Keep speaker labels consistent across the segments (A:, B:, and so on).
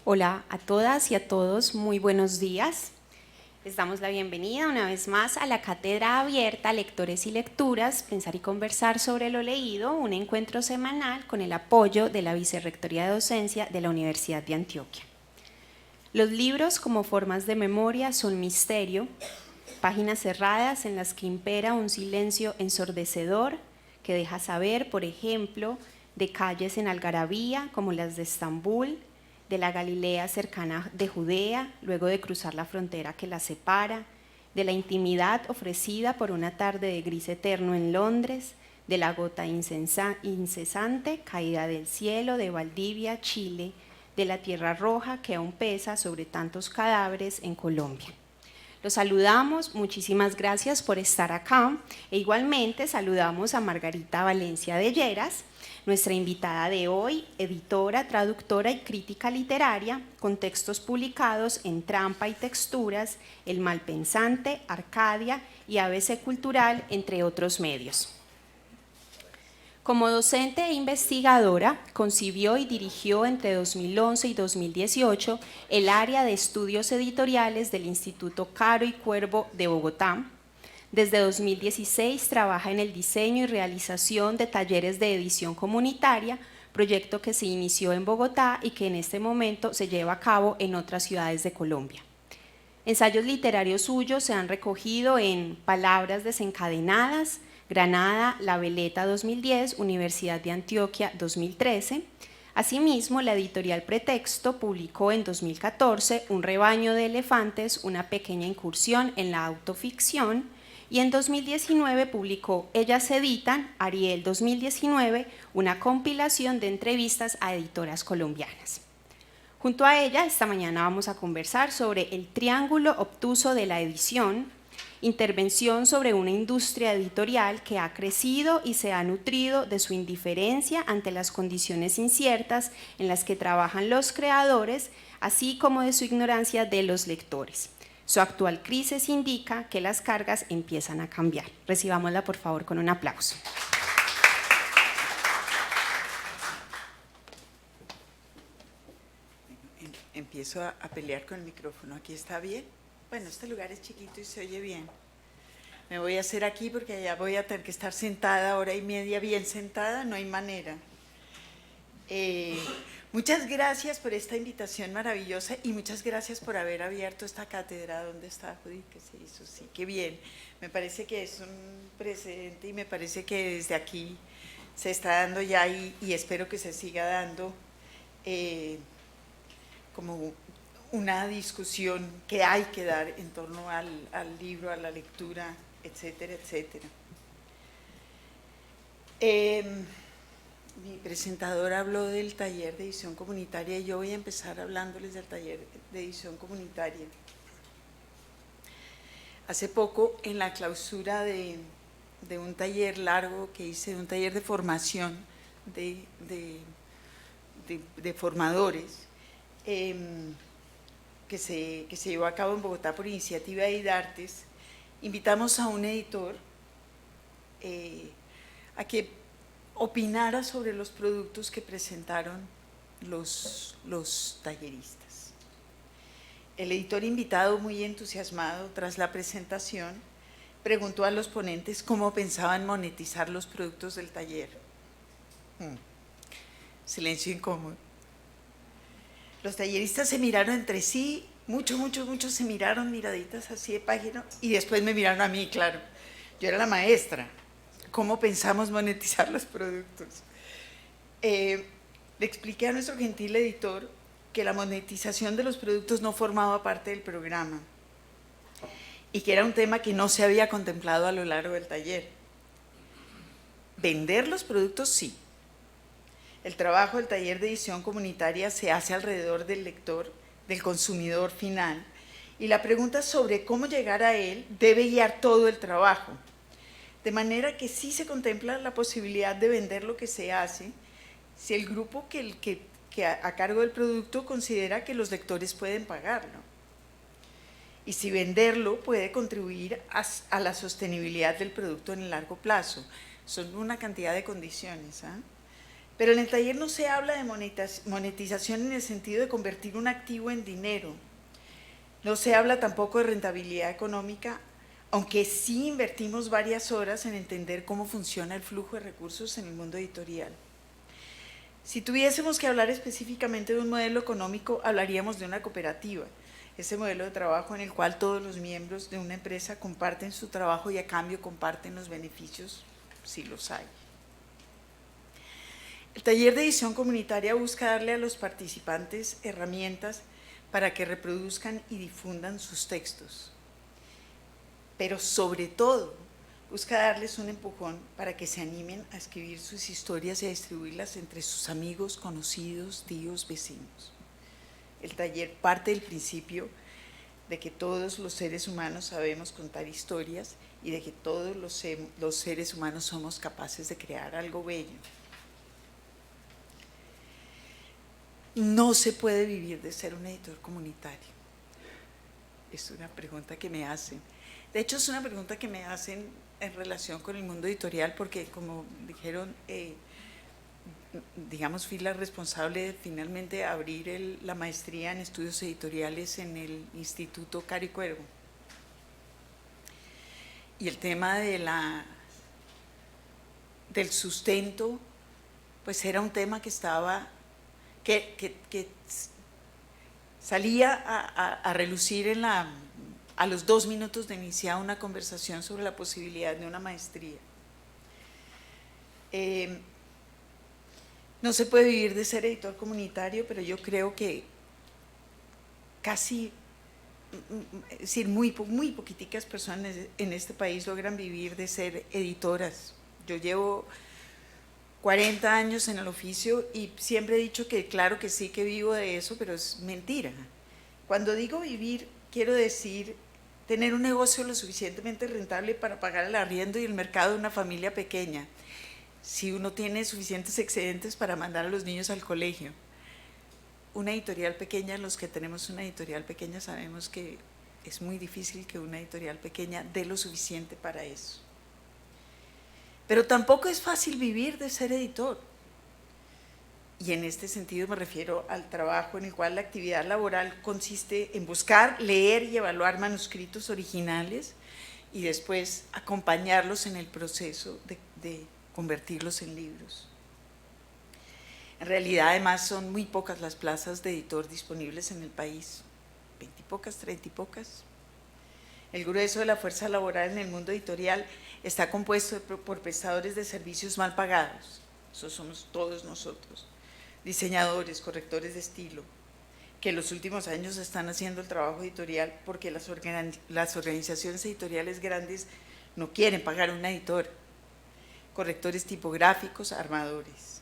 A: Hola a todas y a todos, muy buenos días. Les damos la bienvenida una vez más a la Cátedra Abierta Lectores y Lecturas, Pensar y Conversar sobre lo Leído, un encuentro semanal con el apoyo de la Vicerrectoría de Docencia de la Universidad de Antioquia. Los libros como formas de memoria son misterio, páginas cerradas en las que impera un silencio ensordecedor que deja saber, por ejemplo, de calles en Algarabía como las de Estambul, de la Galilea cercana de Judea, luego de cruzar la frontera que la separa, de la intimidad ofrecida por una tarde de gris eterno en Londres, de la gota incesante caída del cielo de Valdivia, Chile, de la tierra roja que aún pesa sobre tantos cadáveres en Colombia. Los saludamos, muchísimas gracias por estar acá e igualmente saludamos a Margarita Valencia de Lleras, nuestra invitada de hoy, editora, traductora y crítica literaria, con textos publicados en Trampa y Texturas, El Malpensante, Arcadia y ABC Cultural, entre otros medios. Como docente e investigadora, concibió y dirigió entre 2011 y 2018 el área de estudios editoriales del Instituto Caro y Cuervo de Bogotá. Desde 2016 trabaja en el diseño y realización de talleres de edición comunitaria, proyecto que se inició en Bogotá y que en este momento se lleva a cabo en otras ciudades de Colombia. Ensayos literarios suyos se han recogido en Palabras desencadenadas, Granada, La Veleta 2010, Universidad de Antioquia 2013. Asimismo, la editorial Pretexto publicó en 2014 Un rebaño de elefantes, una pequeña incursión en la autoficción, y en 2019 publicó Ellas editan, Ariel 2019, una compilación de entrevistas a editoras colombianas. Junto a ella, esta mañana vamos a conversar sobre el triángulo obtuso de la edición, intervención sobre una industria editorial que ha crecido y se ha nutrido de su indiferencia ante las condiciones inciertas en las que trabajan los creadores, así como de su ignorancia de los lectores. Su actual crisis indica que las cargas empiezan a cambiar. Recibámosla, por favor, con un aplauso.
B: Empiezo a pelear con el micrófono. ¿Aquí está bien? Bueno, este lugar es chiquito y se oye bien. Me voy a hacer aquí porque allá voy a tener que estar sentada hora y media bien sentada, no hay manera. Muchas gracias por esta invitación maravillosa y muchas gracias por haber abierto esta cátedra. ¿Dónde está Judith? ¿Qué se hizo? Sí, qué bien. Me parece que es un precedente y me parece que desde aquí se está dando ya y espero que se siga dando como una discusión que hay que dar en torno al libro, a la lectura, etcétera, etcétera. Mi presentador habló del taller de edición comunitaria y yo voy a empezar hablándoles del taller de edición comunitaria. Hace poco, en la clausura de un taller largo que hice, un taller de formación de formadores, que se llevó a cabo en Bogotá por iniciativa de IDARTES, invitamos a un editor a que opinara sobre los productos que presentaron los talleristas. El editor invitado, muy entusiasmado tras la presentación, preguntó a los ponentes cómo pensaban monetizar los productos del taller. Silencio incómodo. Los talleristas se miraron entre sí, muchos se miraron miraditas así de página y después me miraron a mí, claro. Yo era la maestra. ¿Cómo pensamos monetizar los productos? Le expliqué a nuestro gentil editor que la monetización de los productos no formaba parte del programa y que era un tema que no se había contemplado a lo largo del taller. Vender los productos, sí. El trabajo del taller de edición comunitaria se hace alrededor del lector, del consumidor final, y la pregunta sobre cómo llegar a él debe guiar todo el trabajo. De manera que sí se contempla la posibilidad de vender lo que se hace si el grupo que a cargo del producto considera que los lectores pueden pagarlo. Y si venderlo puede contribuir a la sostenibilidad del producto en el largo plazo. Son una cantidad de condiciones, Pero en el taller no se habla de monetización en el sentido de convertir un activo en dinero. No se habla tampoco de rentabilidad económica, aunque sí invertimos varias horas en entender cómo funciona el flujo de recursos en el mundo editorial. Si tuviésemos que hablar específicamente de un modelo económico, hablaríamos de una cooperativa, ese modelo de trabajo en el cual todos los miembros de una empresa comparten su trabajo y a cambio comparten los beneficios, si los hay. El taller de edición comunitaria busca darle a los participantes herramientas para que reproduzcan y difundan sus textos, pero sobre todo busca darles un empujón para que se animen a escribir sus historias y a distribuirlas entre sus amigos, conocidos, tíos, vecinos. El taller parte del principio de que todos los seres humanos sabemos contar historias y de que todos los seres humanos somos capaces de crear algo bello. No se puede vivir de ser un editor comunitario. Es una pregunta que me hacen. De hecho, es una pregunta que me hacen en relación con el mundo editorial, porque como dijeron, digamos, fui la responsable de finalmente abrir la maestría en estudios editoriales en el Instituto Caro Cuervo. Y el tema del sustento, pues era un tema que estaba, que salía a relucir a los 2 minutos de iniciar una conversación sobre la posibilidad de una maestría. No se puede vivir de ser editor comunitario, pero yo creo que casi, es decir, muy poquiticas personas en este país logran vivir de ser editoras. Yo llevo 40 años en el oficio y siempre he dicho que claro que sí que vivo de eso, pero es mentira. Cuando digo vivir, quiero decir tener un negocio lo suficientemente rentable para pagar el arriendo y el mercado de una familia pequeña, si uno tiene suficientes excedentes para mandar a los niños al colegio. Una editorial pequeña, los que tenemos una editorial pequeña sabemos que es muy difícil que una editorial pequeña dé lo suficiente para eso. Pero tampoco es fácil vivir de ser editor. Y en este sentido me refiero al trabajo en el cual la actividad laboral consiste en buscar, leer y evaluar manuscritos originales y después acompañarlos en el proceso de convertirlos en libros. En realidad, además, son muy pocas las plazas de editor disponibles en el país, 20 y pocas, 30 y pocas. El grueso de la fuerza laboral en el mundo editorial está compuesto por prestadores de servicios mal pagados, eso somos todos nosotros, diseñadores, correctores de estilo, que en los últimos años están haciendo el trabajo editorial porque las organizaciones editoriales grandes no quieren pagar un editor, correctores tipográficos, armadores.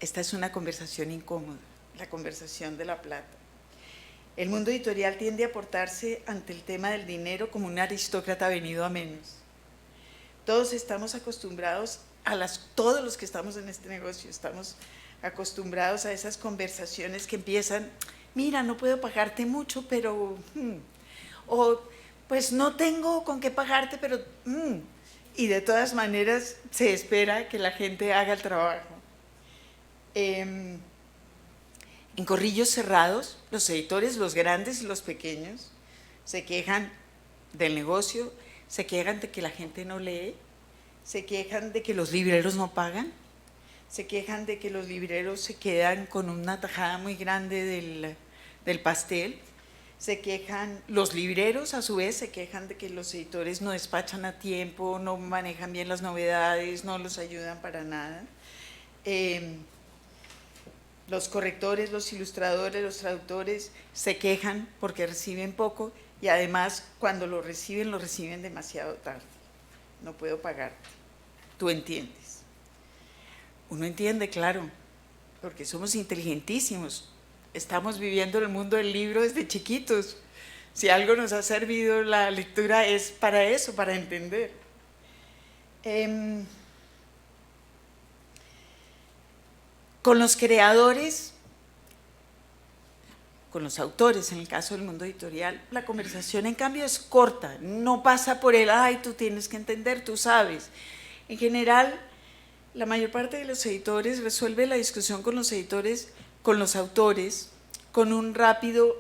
B: Esta es una conversación incómoda, la conversación de la plata. El mundo editorial tiende a portarse ante el tema del dinero como un aristócrata venido a menos. Todos estamos acostumbrados todos los que estamos en este negocio, estamos acostumbrados a esas conversaciones que empiezan, mira, no puedo pagarte mucho, pero, o pues no tengo con qué pagarte, pero, y de todas maneras se espera que la gente haga el trabajo. En corrillos cerrados, los editores, los grandes y los pequeños, se quejan del negocio, se quejan de que la gente no lee, se quejan de que los libreros no pagan, se quejan de que los libreros se quedan con una tajada muy grande del pastel, se quejan, los libreros a su vez se quejan de que los editores no despachan a tiempo, no manejan bien las novedades, no los ayudan para nada. Los correctores, los ilustradores, los traductores se quejan porque reciben poco y además cuando lo reciben demasiado tarde. No puedo pagarte. Tú entiendes. Uno entiende, claro, porque somos inteligentísimos. Estamos viviendo el mundo del libro desde chiquitos. Si algo nos ha servido la lectura es para eso, para entender. Con los creadores, con los autores, en el caso del mundo editorial, la conversación en cambio es corta, no pasa por el, ay, tú tienes que entender, tú sabes. En general, la mayor parte de los editores resuelve la discusión con los editores, con los autores, con un rápido,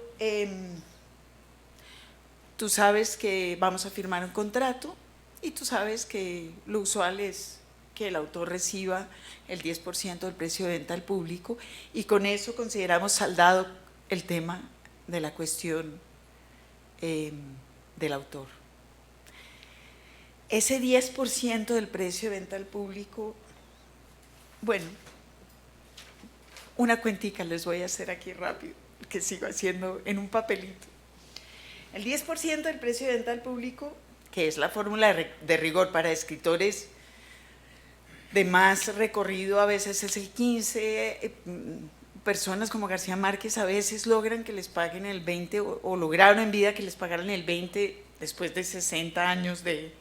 B: tú sabes que vamos a firmar un contrato y tú sabes que lo usual es que el autor reciba el 10% del precio de venta al público, y con eso consideramos saldado el tema de la cuestión del autor. Ese 10% del precio de venta al público, bueno, una cuentica les voy a hacer aquí rápido, que sigo haciendo en un papelito. El 10% del precio de venta al público, que es la fórmula de rigor para escritores de más recorrido, a veces es el 15%, personas como García Márquez a veces logran que les paguen el 20% o lograron en vida que les pagaran el 20% después de 60 años de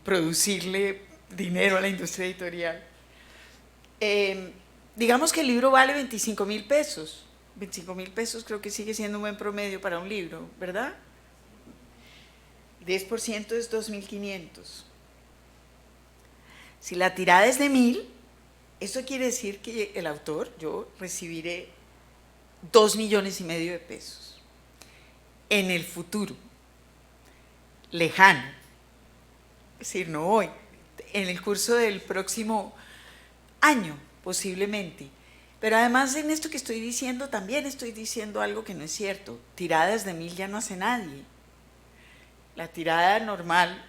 B: producirle dinero a la industria editorial. Digamos que el libro vale 25.000 pesos. 25.000 pesos creo que sigue siendo un buen promedio para un libro, ¿verdad? 10% es 2.500. Si la tirada es de 1.000, eso quiere decir que el autor, yo, recibiré 2,5 millones de pesos en el futuro, lejano, es decir, no hoy, en el curso del próximo año, posiblemente. Pero además en esto que estoy diciendo, también estoy diciendo algo que no es cierto. Tiradas de 1.000 ya no hace nadie. La tirada normal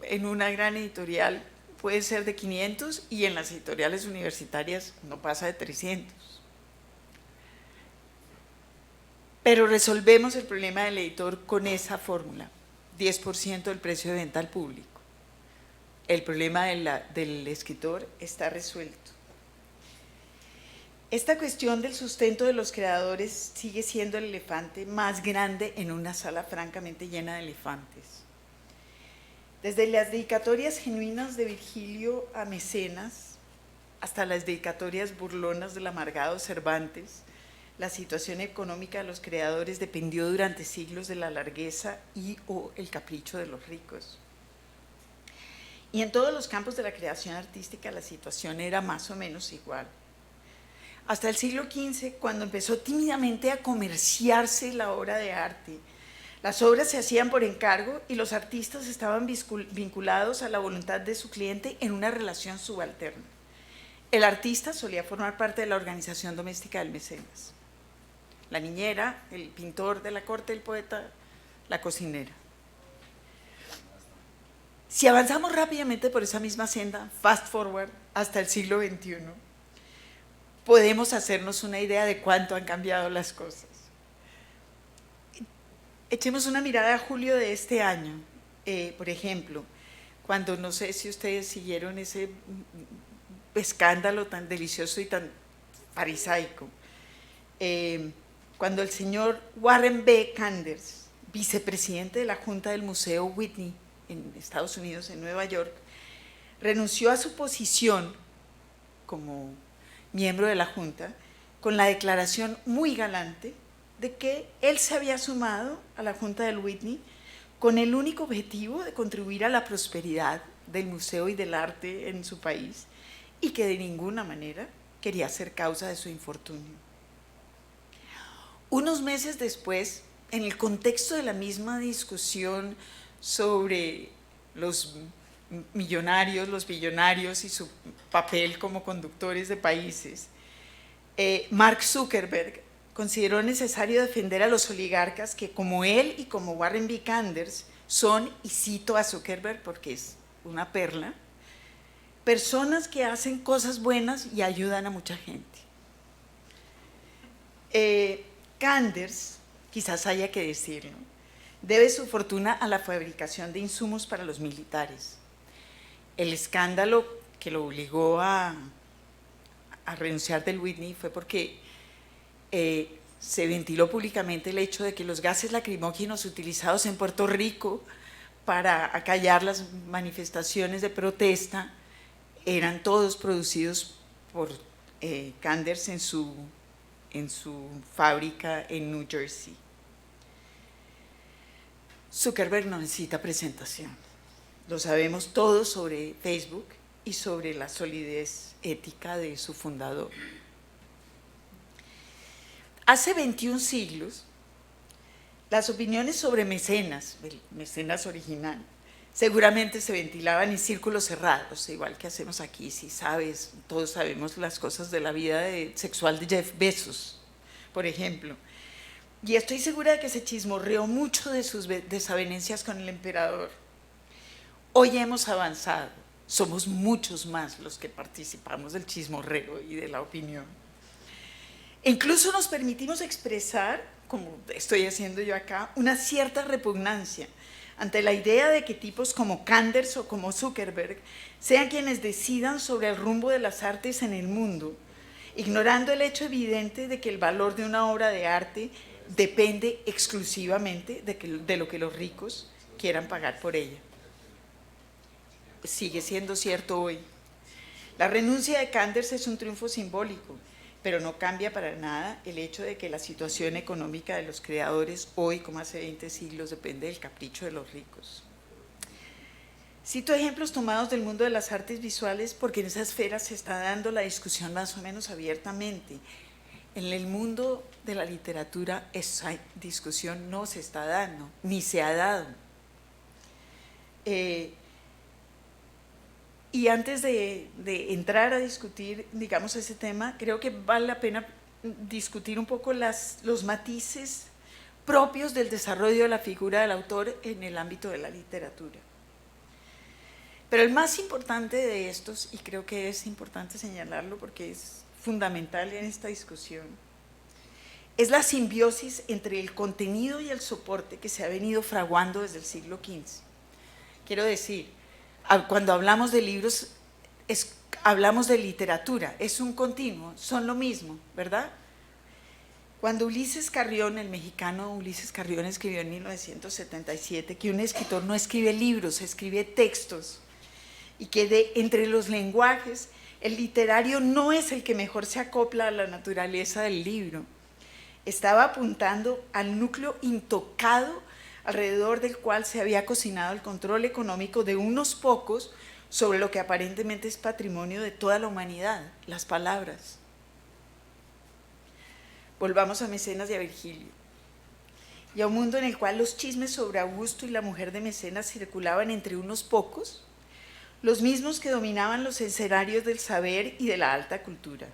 B: en una gran editorial puede ser de 500 y en las editoriales universitarias no pasa de 300. Pero resolvemos el problema del editor con esa fórmula, 10% del precio de venta al público. El problema del escritor está resuelto. Esta cuestión del sustento de los creadores sigue siendo el elefante más grande en una sala francamente llena de elefantes. Desde las dedicatorias genuinas de Virgilio a Mecenas hasta las dedicatorias burlonas del amargado Cervantes, la situación económica de los creadores dependió durante siglos de la largueza y o el capricho de los ricos. Y en todos los campos de la creación artística la situación era más o menos igual. Hasta el siglo XV, cuando empezó tímidamente a comerciarse la obra de arte, las obras se hacían por encargo y los artistas estaban vinculados a la voluntad de su cliente en una relación subalterna. El artista solía formar parte de la organización doméstica del mecenas. La niñera, el pintor de la corte, el poeta, la cocinera. Si avanzamos rápidamente por esa misma senda, fast forward, hasta el siglo XXI, podemos hacernos una idea de cuánto han cambiado las cosas. Echemos una mirada a julio de este año, por ejemplo, cuando, no sé si ustedes siguieron ese escándalo tan delicioso y tan farisaico, cuando el señor Warren B. Kanders, vicepresidente de la Junta del Museo Whitney en Estados Unidos, en Nueva York, renunció a su posición como miembro de la Junta con la declaración muy galante de que él se había sumado a la Junta del Whitney con el único objetivo de contribuir a la prosperidad del museo y del arte en su país y que de ninguna manera quería ser causa de su infortunio. Unos meses después, en el contexto de la misma discusión sobre los millonarios, los billonarios y su papel como conductores de países, Mark Zuckerberg consideró necesario defender a los oligarcas que, como él y como Warren B. Kanders, son, y cito a Zuckerberg porque es una perla, personas que hacen cosas buenas y ayudan a mucha gente. Kanders, quizás haya que decirlo, debe su fortuna a la fabricación de insumos para los militares. El escándalo que lo obligó a renunciar del Whitney fue porque se ventiló públicamente el hecho de que los gases lacrimógenos utilizados en Puerto Rico para acallar las manifestaciones de protesta eran todos producidos por Kanders en su fábrica en New Jersey. Zuckerberg no necesita presentación. Lo sabemos todos sobre Facebook y sobre la solidez ética de su fundador. Hace 21 siglos, las opiniones sobre Mecenas, el Mecenas original, seguramente se ventilaban en círculos cerrados, igual que hacemos aquí. Si sabes, todos sabemos las cosas de la vida sexual de Jeff Bezos, por ejemplo. Y estoy segura de que se chismorreó mucho de sus desavenencias con el emperador. Hoy hemos avanzado, somos muchos más los que participamos del chismorreo y de la opinión. Incluso nos permitimos expresar, como estoy haciendo yo acá, una cierta repugnancia ante la idea de que tipos como Kanders o como Zuckerberg sean quienes decidan sobre el rumbo de las artes en el mundo, ignorando el hecho evidente de que el valor de una obra de arte depende exclusivamente de lo que los ricos quieran pagar por ella. Sigue siendo cierto hoy. La renuncia de Kanders es un triunfo simbólico, pero no cambia para nada el hecho de que la situación económica de los creadores hoy, como hace 20 siglos, depende del capricho de los ricos. Cito ejemplos tomados del mundo de las artes visuales porque en esa esfera se está dando la discusión más o menos abiertamente. En el mundo de la literatura esa discusión no se está dando, ni se ha dado. Y antes de entrar a discutir, digamos, ese tema, creo que vale la pena discutir un poco los matices propios del desarrollo de la figura del autor en el ámbito de la literatura. Pero el más importante de estos, y creo que es importante señalarlo porque es fundamental en esta discusión, es la simbiosis entre el contenido y el soporte que se ha venido fraguando desde el siglo XV. Quiero decir, cuando hablamos de libros, hablamos de literatura, es un continuo, son lo mismo, ¿verdad? Cuando Ulises Carrión, el mexicano Ulises Carrión, escribió en 1977 que un escritor no escribe libros, escribe textos, y que entre los lenguajes, el literario no es el que mejor se acopla a la naturaleza del libro. Estaba apuntando al núcleo intocado alrededor del cual se había cocinado el control económico de unos pocos sobre lo que aparentemente es patrimonio de toda la humanidad, las palabras. Volvamos a Mecenas y a Virgilio, y a un mundo en el cual los chismes sobre Augusto y la mujer de Mecenas circulaban entre unos pocos, los mismos que dominaban los escenarios del saber y de la alta cultura.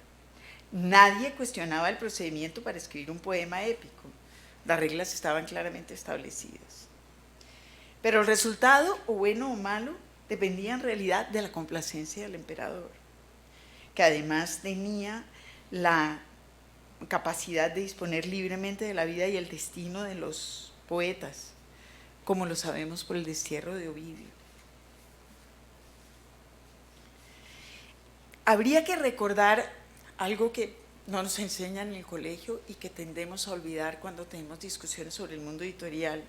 B: Nadie cuestionaba el procedimiento para escribir un poema épico. Las reglas estaban claramente establecidas. Pero el resultado, o bueno o malo, dependía en realidad de la complacencia del emperador, que además tenía la capacidad de disponer libremente de la vida y el destino de los poetas, como lo sabemos por el destierro de Ovidio. Habría que recordar algo que no nos enseñan en el colegio y que tendemos a olvidar cuando tenemos discusiones sobre el mundo editorial,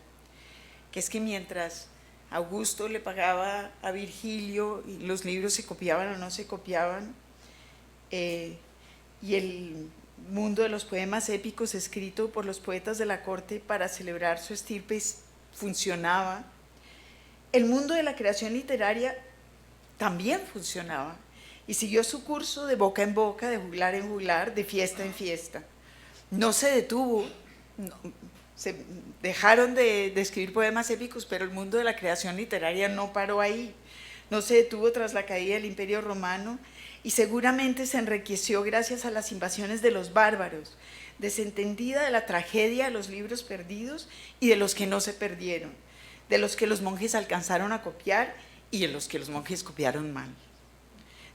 B: que es que mientras Augusto le pagaba a Virgilio y los libros se copiaban o no se copiaban, y el mundo de los poemas épicos escrito por los poetas de la corte para celebrar su estirpe funcionaba, el mundo de la creación literaria también funcionaba. Y siguió su curso de boca en boca, de juglar en juglar, de fiesta en fiesta. No se detuvo, se dejaron de escribir poemas épicos, pero el mundo de la creación literaria no paró ahí. No se detuvo tras la caída del Imperio Romano y seguramente se enriqueció gracias a las invasiones de los bárbaros, desentendida de la tragedia de los libros perdidos y de los que no se perdieron, de los que los monjes alcanzaron a copiar y de los que los monjes copiaron mal.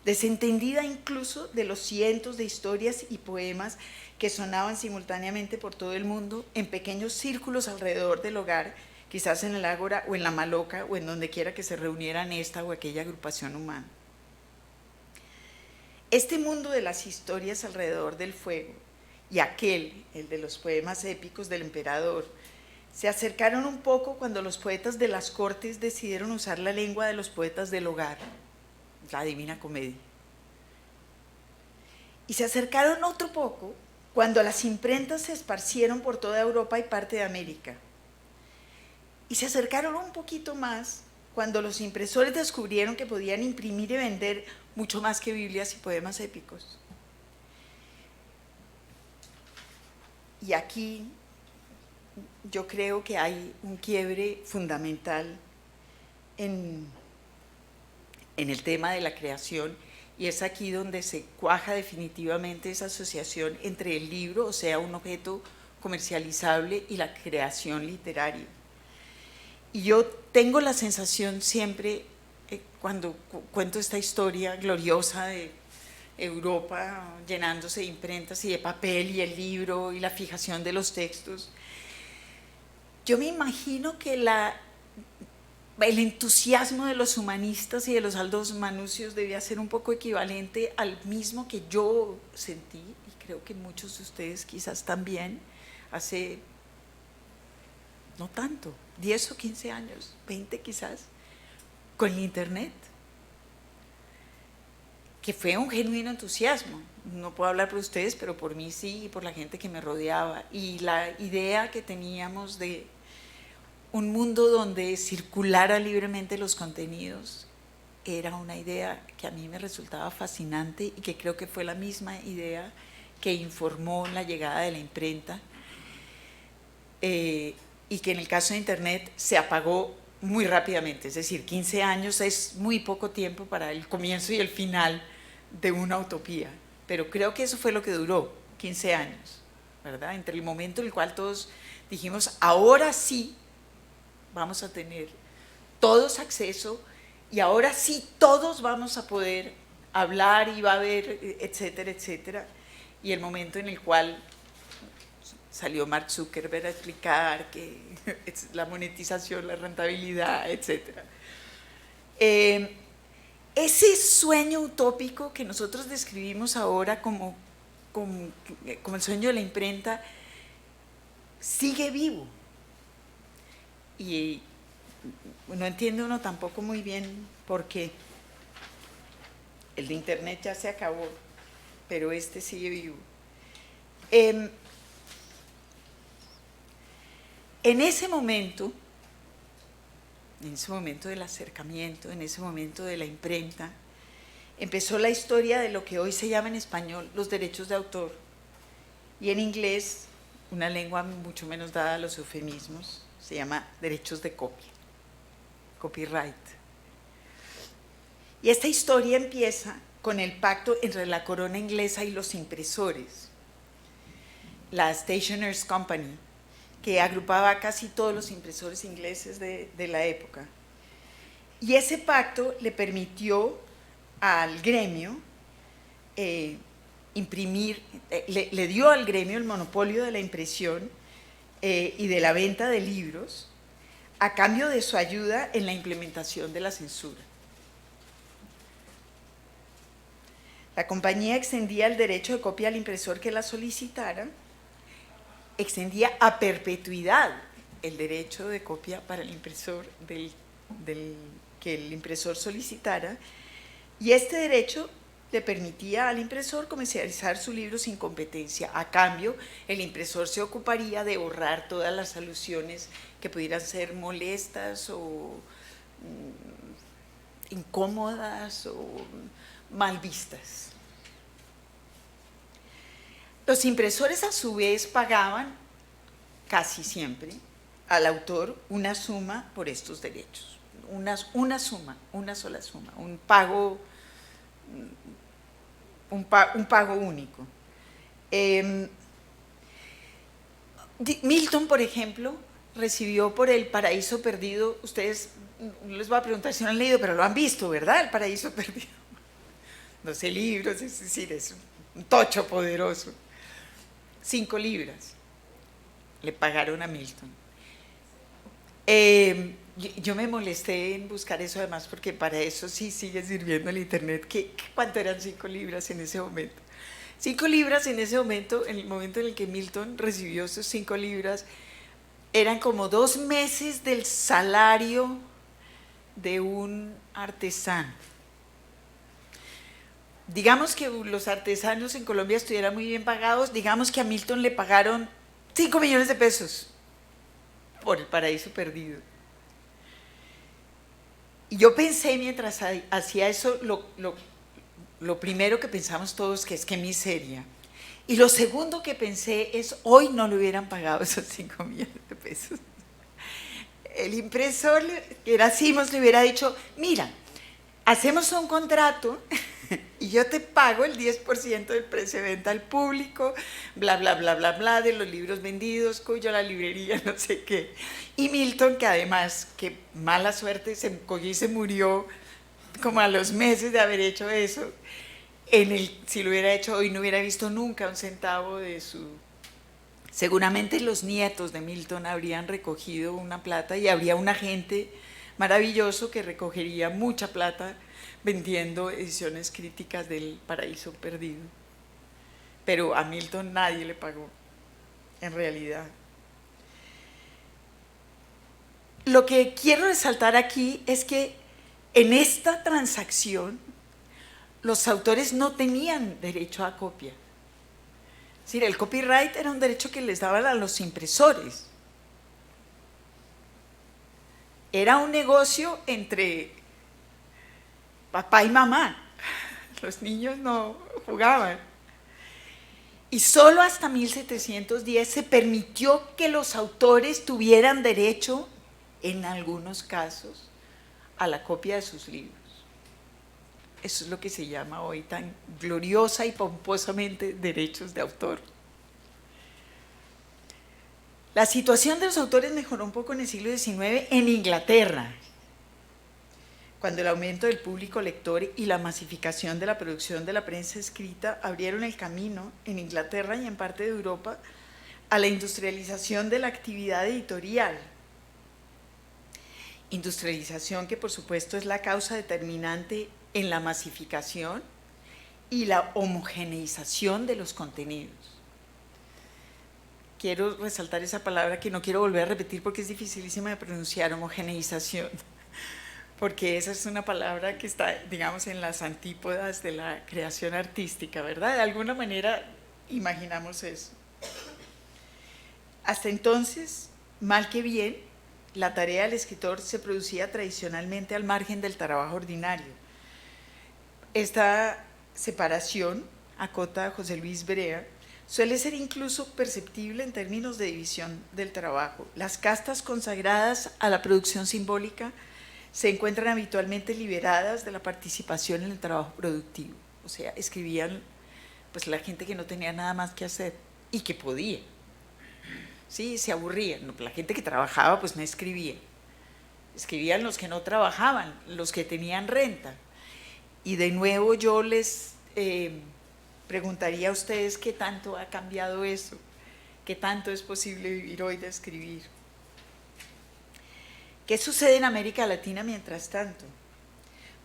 B: Desentendida incluso de los cientos de historias y poemas que sonaban simultáneamente por todo el mundo en pequeños círculos alrededor del hogar, quizás en el ágora o en la maloca o en donde quiera que se reunieran esta o aquella agrupación humana. Este mundo de las historias alrededor del fuego y aquel, el de los poemas épicos del emperador, se acercaron un poco cuando los poetas de las cortes decidieron usar la lengua de los poetas del hogar, la Divina Comedia. Y se acercaron otro poco cuando las imprentas se esparcieron por toda Europa y parte de América. Y se acercaron un poquito más cuando los impresores descubrieron que podían imprimir y vender mucho más que Biblias y poemas épicos. Y aquí yo creo que hay un quiebre fundamental en el tema de la creación, y es aquí donde se cuaja definitivamente esa asociación entre el libro, o sea, un objeto comercializable, y la creación literaria. Y yo tengo la sensación siempre, cuando cuento esta historia gloriosa de Europa llenándose de imprentas y de papel y el libro y la fijación de los textos, yo me imagino que el entusiasmo de los humanistas y de los Aldós Manutius debía ser un poco equivalente al mismo que yo sentí, y creo que muchos de ustedes quizás también, hace no tanto, 10 o 15 años, 20 quizás, con el internet, que fue un genuino entusiasmo. No puedo hablar por ustedes, pero por mí sí, y por la gente que me rodeaba, y la idea que teníamos de un mundo donde circulara libremente los contenidos era una idea que a mí me resultaba fascinante, y que creo que fue la misma idea que informó la llegada de la imprenta, y que en el caso de internet se apagó muy rápidamente. Es decir, 15 años es muy poco tiempo para el comienzo y el final de una utopía, pero creo que eso fue lo que duró, 15 años, ¿verdad? Entre el momento en el cual todos dijimos, ahora sí vamos a tener todos acceso, y ahora sí todos vamos a poder hablar, y va a haber, etcétera, etcétera, y el momento en el cual salió Mark Zuckerberg a explicar que es la monetización, la rentabilidad, etcétera. Ese sueño utópico que nosotros describimos ahora como el sueño de la imprenta sigue vivo. Y no entiende uno tampoco muy bien por qué. El de internet ya se acabó, pero este sigue vivo. En ese momento del acercamiento, en ese momento de la imprenta, empezó la historia de lo que hoy se llama en español los derechos de autor, y en inglés, una lengua mucho menos dada a los eufemismos, se llama derechos de copia, copyright. Y esta historia empieza con el pacto entre la corona inglesa y los impresores, la Stationers' Company, que agrupaba a casi todos los impresores ingleses de la época. Y ese pacto le permitió al gremio imprimir, le dio al gremio el monopolio de la impresión y de la venta de libros, a cambio de su ayuda en la implementación de la censura. La compañía extendía el derecho de copia al impresor que la solicitara, extendía a perpetuidad el derecho de copia para el impresor que el impresor solicitara, y este derecho le permitía al impresor comercializar su libro sin competencia. A cambio, el impresor se ocuparía de borrar todas las alusiones que pudieran ser molestas o incómodas o mal vistas. Los impresores, a su vez, pagaban casi siempre al autor una suma por estos derechos, una sola suma, un pago único. Milton, por ejemplo, recibió por El Paraíso Perdido, ustedes, no les voy a preguntar si no han leído, pero lo han visto, ¿verdad? El Paraíso Perdido. 12 libros, es decir, es un tocho poderoso. 5 libras le pagaron a Milton. Yo me molesté en buscar eso, además, porque para eso sí sigue sirviendo el internet. ¿Cuánto eran 5 libras en ese momento? 5 libras en ese momento, en el momento en el que Milton recibió sus 5 libras, eran como 2 meses del salario de un artesano. Digamos que los artesanos en Colombia estuvieran muy bien pagados, digamos que a Milton le pagaron 5 millones de pesos por El Paraíso Perdido. Y yo pensé mientras hacía eso, lo primero que pensamos todos, que es qué miseria. Y lo segundo que pensé es, hoy no le hubieran pagado esos 5 millones de pesos. El impresor, que era Simos, le hubiera dicho, mira, hacemos un contrato y yo te pago el 10% del precio de venta al público, bla, bla, bla, bla, bla, de los libros vendidos, cuyo la librería, no sé qué. Y Milton, que además, qué mala suerte, se cogió y se murió como a los meses de haber hecho eso. Si lo hubiera hecho hoy no hubiera visto nunca un centavo de su... Seguramente los nietos de Milton habrían recogido una plata y habría un agente maravilloso que recogería mucha plata vendiendo ediciones críticas del Paraíso Perdido. Pero a Milton nadie le pagó, en realidad. Lo que quiero resaltar aquí es que en esta transacción los autores no tenían derecho a copia. Es decir, el copyright era un derecho que les daban a los impresores. Era un negocio entre papá y mamá. Los niños no jugaban. Y solo hasta 1710 se permitió que los autores tuvieran derecho, en algunos casos, a la copia de sus libros. Eso es lo que se llama hoy tan gloriosa y pomposamente derechos de autor. La situación de los autores mejoró un poco en el siglo XIX en Inglaterra, cuando el aumento del público lector y la masificación de la producción de la prensa escrita abrieron el camino en Inglaterra y en parte de Europa a la industrialización de la actividad editorial. Industrialización que por supuesto es la causa determinante en la masificación y la homogeneización de los contenidos. Quiero resaltar esa palabra que no quiero volver a repetir porque es dificilísima de pronunciar, homogeneización, porque esa es una palabra que está, digamos, en las antípodas de la creación artística, ¿verdad? De alguna manera imaginamos eso. Hasta entonces, mal que bien, la tarea del escritor se producía tradicionalmente al margen del trabajo ordinario. Esta separación, acota José Luis Brea, suele ser incluso perceptible en términos de división del trabajo. Las castas consagradas a la producción simbólica se encuentran habitualmente liberadas de la participación en el trabajo productivo. O sea, escribían pues la gente que no tenía nada más que hacer y que podía. Sí, se aburrían. La gente que trabajaba pues no escribía. Escribían los que no trabajaban, los que tenían renta. Y de nuevo yo les preguntaría a ustedes qué tanto ha cambiado eso, qué tanto es posible vivir hoy de escribir. ¿Qué sucede en América Latina mientras tanto?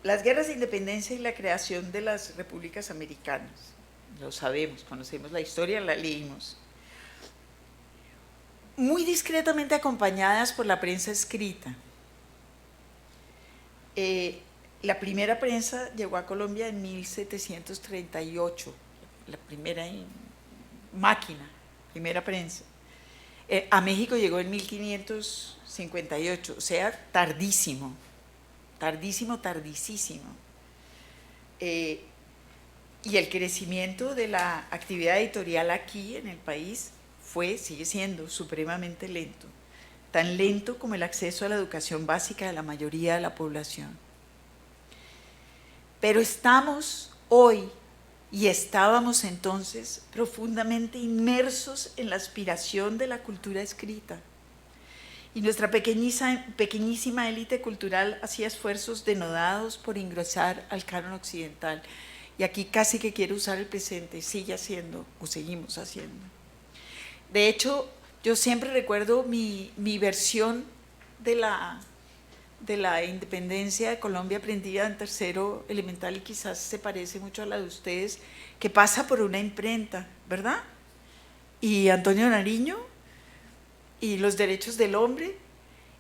B: Las guerras de independencia y la creación de las repúblicas americanas, lo sabemos, conocemos la historia, la leímos. Muy discretamente acompañadas por la prensa escrita. La primera prensa llegó a Colombia en 1738, la primera máquina, primera prensa. A México llegó en 1558, o sea, tardísimo, tardísimo, tardísimo. Y el crecimiento de la actividad editorial aquí en el país sigue siendo supremamente lento, tan lento como el acceso a la educación básica de la mayoría de la población. Pero estamos hoy, y estábamos entonces, profundamente inmersos en la aspiración de la cultura escrita. Y nuestra pequeñísima élite cultural hacía esfuerzos denodados por ingresar al canon occidental. Y aquí casi que quiero usar el presente, sigue haciendo, o seguimos haciendo. De hecho, yo siempre recuerdo mi versión de la independencia de Colombia aprendida en tercero elemental y quizás se parece mucho a la de ustedes, que pasa por una imprenta, ¿verdad? Y Antonio Nariño y los derechos del hombre,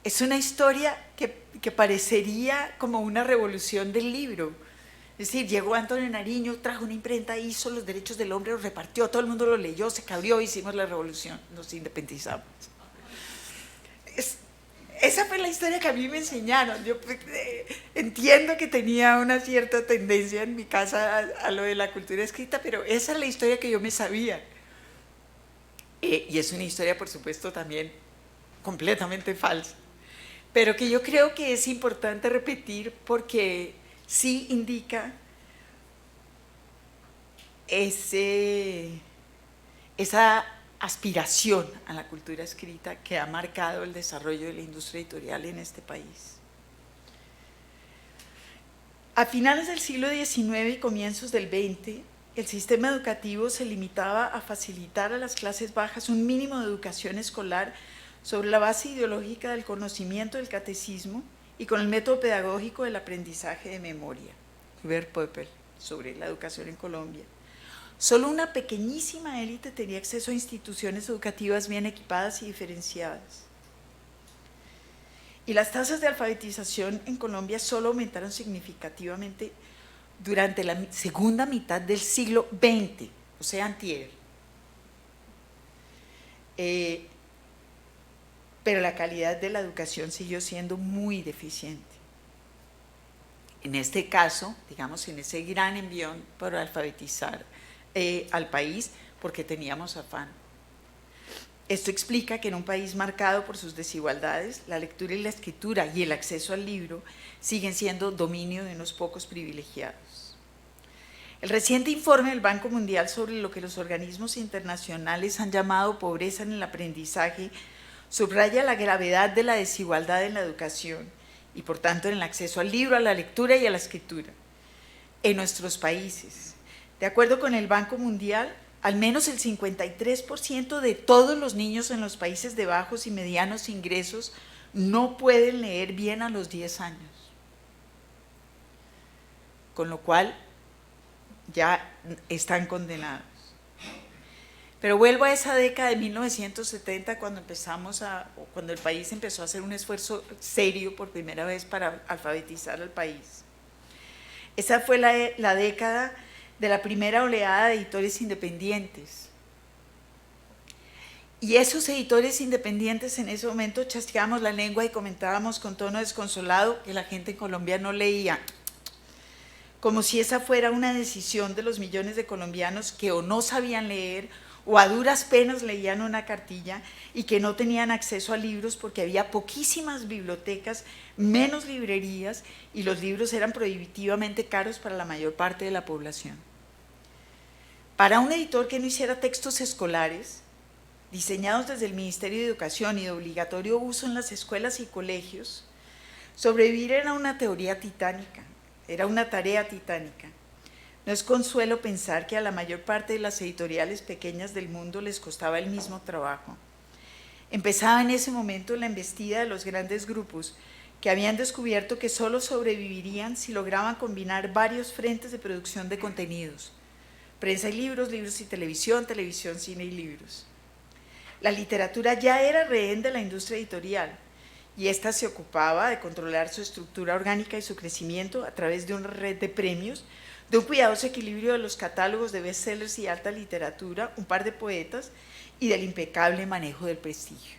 B: es una historia que parecería como una revolución del libro. Es decir, llegó Antonio Nariño, trajo una imprenta, hizo los derechos del hombre, los repartió, todo el mundo lo leyó, se cabrió, hicimos la revolución, nos independizamos. Esa fue la historia que a mí me enseñaron. Yo entiendo que tenía una cierta tendencia en mi casa a lo de la cultura escrita, pero esa es la historia que yo me sabía. Y es una historia, por supuesto, también completamente falsa, pero que yo creo que es importante repetir porque sí indica esa aspiración a la cultura escrita que ha marcado el desarrollo de la industria editorial en este país. A finales del siglo XIX y comienzos del XX, el sistema educativo se limitaba a facilitar a las clases bajas un mínimo de educación escolar sobre la base ideológica del conocimiento del catecismo y con el método pedagógico del aprendizaje de memoria. Hubert Poepel, sobre la educación en Colombia. Solo una pequeñísima élite tenía acceso a instituciones educativas bien equipadas y diferenciadas. Y las tasas de alfabetización en Colombia solo aumentaron significativamente durante la segunda mitad del siglo XX, o sea, antier. Pero la calidad de la educación siguió siendo muy deficiente. En este caso, digamos, en ese gran envión por alfabetizar al país, porque teníamos afán. Esto explica que en un país marcado por sus desigualdades, la lectura y la escritura y el acceso al libro siguen siendo dominio de unos pocos privilegiados. El reciente informe del Banco Mundial sobre lo que los organismos internacionales han llamado pobreza en el aprendizaje subraya la gravedad de la desigualdad en la educación y, por tanto, en el acceso al libro, a la lectura y a la escritura en nuestros países. De acuerdo con el Banco Mundial, al menos el 53% de todos los niños en los países de bajos y medianos ingresos no pueden leer bien a los 10 años. Con lo cual, ya están condenados. Pero vuelvo a esa década de 1970 cuando el país empezó a hacer un esfuerzo serio por primera vez para alfabetizar al país. Esa fue la década de la primera oleada de editores independientes. Y esos editores independientes en ese momento chasqueábamos la lengua y comentábamos con tono desconsolado que la gente en Colombia no leía, como si esa fuera una decisión de los millones de colombianos que o no sabían leer o a duras penas leían una cartilla y que no tenían acceso a libros porque había poquísimas bibliotecas, menos librerías y los libros eran prohibitivamente caros para la mayor parte de la población. Para un editor que no hiciera textos escolares, diseñados desde el Ministerio de Educación y de obligatorio uso en las escuelas y colegios, sobrevivir era una tarea titánica. No es consuelo pensar que a la mayor parte de las editoriales pequeñas del mundo les costaba el mismo trabajo. Empezaba en ese momento la embestida de los grandes grupos que habían descubierto que solo sobrevivirían si lograban combinar varios frentes de producción de contenidos: prensa y libros, libros y televisión, televisión, cine y libros. La literatura ya era rehén de la industria editorial y ésta se ocupaba de controlar su estructura orgánica y su crecimiento a través de una red de premios, de un cuidadoso equilibrio de los catálogos de bestsellers y alta literatura, un par de poetas y del impecable manejo del prestigio.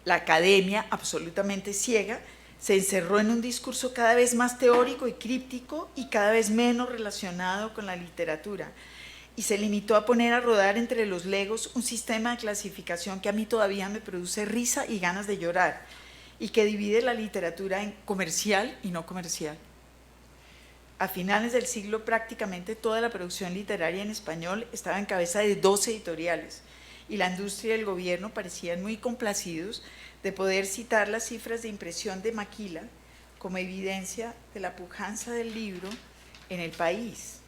B: La academia, absolutamente ciega, se encerró en un discurso cada vez más teórico y críptico y cada vez menos relacionado con la literatura, y se limitó a poner a rodar entre los legos un sistema de clasificación que a mí todavía me produce risa y ganas de llorar, y que divide la literatura en comercial y no comercial. A finales del siglo, prácticamente toda la producción literaria en español estaba en cabeza de 12 editoriales, y la industria y el gobierno parecían muy complacidos de poder citar las cifras de impresión de Maquila como evidencia de la pujanza del libro en el país.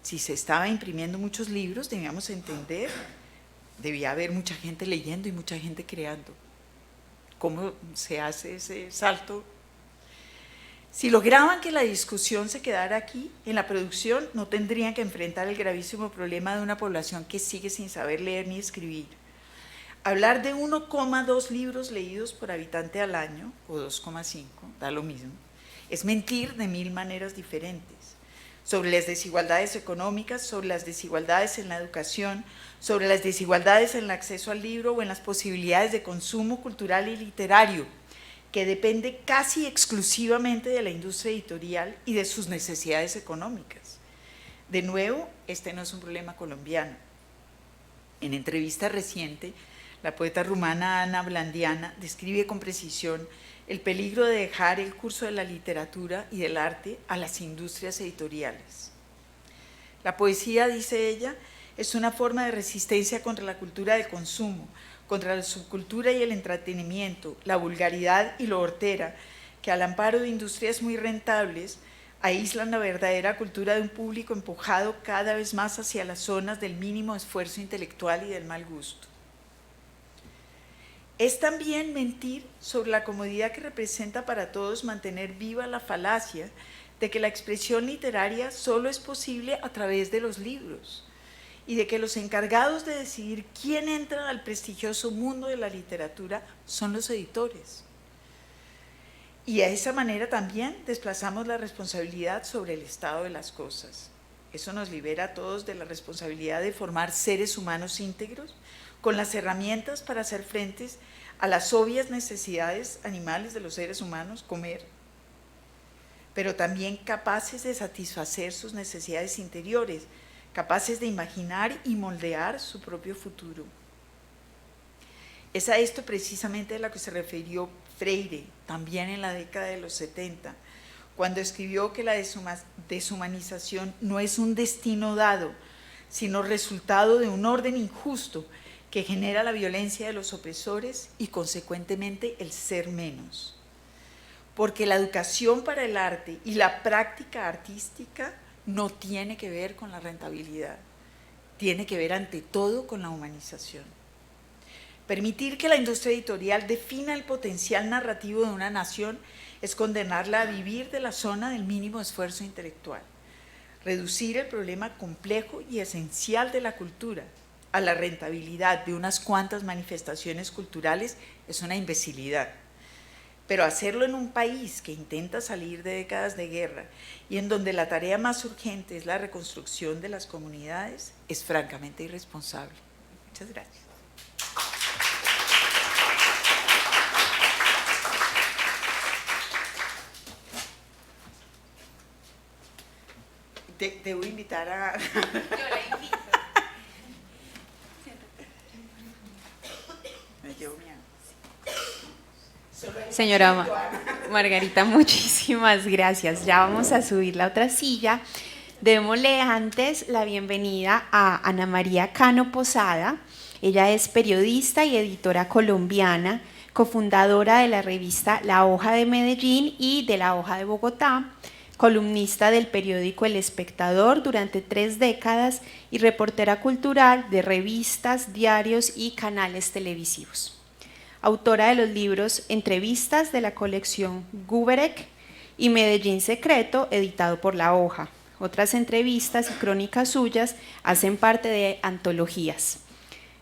B: Si se estaba imprimiendo muchos libros, debíamos entender, debía haber mucha gente leyendo y mucha gente creando. ¿Cómo se hace ese salto? Si lograban que la discusión se quedara aquí, en la producción, no tendrían que enfrentar el gravísimo problema de una población que sigue sin saber leer ni escribir. Hablar de 1,2 libros leídos por habitante al año, o 2,5, da lo mismo, es mentir de 1000 maneras diferentes. sobre las desigualdades económicas, sobre las desigualdades en la educación, sobre las desigualdades en el acceso al libro o en las posibilidades de consumo cultural y literario, que depende casi exclusivamente de la industria editorial y de sus necesidades económicas. De nuevo, este no es un problema colombiano. En entrevista reciente, la poeta rumana Ana Blandiana describe con precisión el peligro de dejar el curso de la literatura y del arte a las industrias editoriales. La poesía, dice ella, es una forma de resistencia contra la cultura del consumo, contra la subcultura y el entretenimiento, la vulgaridad y lo hortera, que al amparo de industrias muy rentables aíslan la verdadera cultura de un público empujado cada vez más hacia las zonas del mínimo esfuerzo intelectual y del mal gusto. Es también mentir sobre la comodidad que representa para todos mantener viva la falacia de que la expresión literaria solo es posible a través de los libros y de que los encargados de decidir quién entra al prestigioso mundo de la literatura son los editores. Y de esa manera también desplazamos la responsabilidad sobre el estado de las cosas. Eso nos libera a todos de la responsabilidad de formar seres humanos íntegros con las herramientas para hacer frente a las obvias necesidades animales de los seres humanos, comer, pero también capaces de satisfacer sus necesidades interiores, capaces de imaginar y moldear su propio futuro. Es a esto precisamente a lo que se refirió Freire, también en la década de los 70, cuando escribió que la deshumanización no es un destino dado, sino resultado de un orden injusto que genera la violencia de los opresores y consecuentemente el ser menos. Porque la educación para el arte y la práctica artística no tiene que ver con la rentabilidad, tiene que ver ante todo con la humanización. Permitir que la industria editorial defina el potencial narrativo de una nación es condenarla a vivir de la zona del mínimo esfuerzo intelectual. Reducir el problema complejo y esencial de la cultura a la rentabilidad de unas cuantas manifestaciones culturales es una imbecilidad. Pero hacerlo en un país que intenta salir de décadas de guerra y en donde la tarea más urgente es la reconstrucción de las comunidades es francamente irresponsable. Muchas gracias. Debo invitar a...
A: Yo la invito.
B: Me llevo mi
A: Señora Margarita, muchísimas gracias. Ya vamos a subir la otra silla. Démosle antes la bienvenida a Ana María Cano Posada. Ella es periodista y editora colombiana, cofundadora de la revista La Hoja de Medellín y de La Hoja de Bogotá, columnista del periódico El Espectador durante 3 décadas y reportera cultural de revistas, diarios y canales televisivos. Autora de los libros Entrevistas de la colección Guberek y Medellín Secreto, editado por La Hoja. Otras entrevistas y crónicas suyas hacen parte de antologías.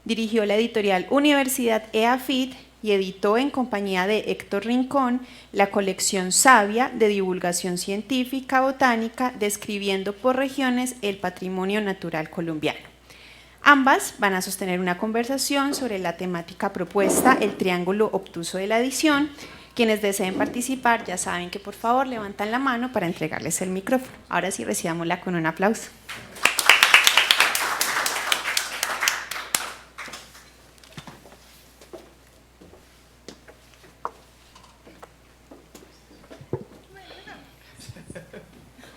A: Dirigió la editorial Universidad EAFIT y editó en compañía de Héctor Rincón la colección Sabia de divulgación científica botánica, describiendo por regiones el patrimonio natural colombiano. Ambas van a sostener una conversación sobre la temática propuesta, el triángulo obtuso de la edición. Quienes deseen participar ya saben que por favor levantan la mano para entregarles el micrófono. Ahora sí, recibámosla con un aplauso.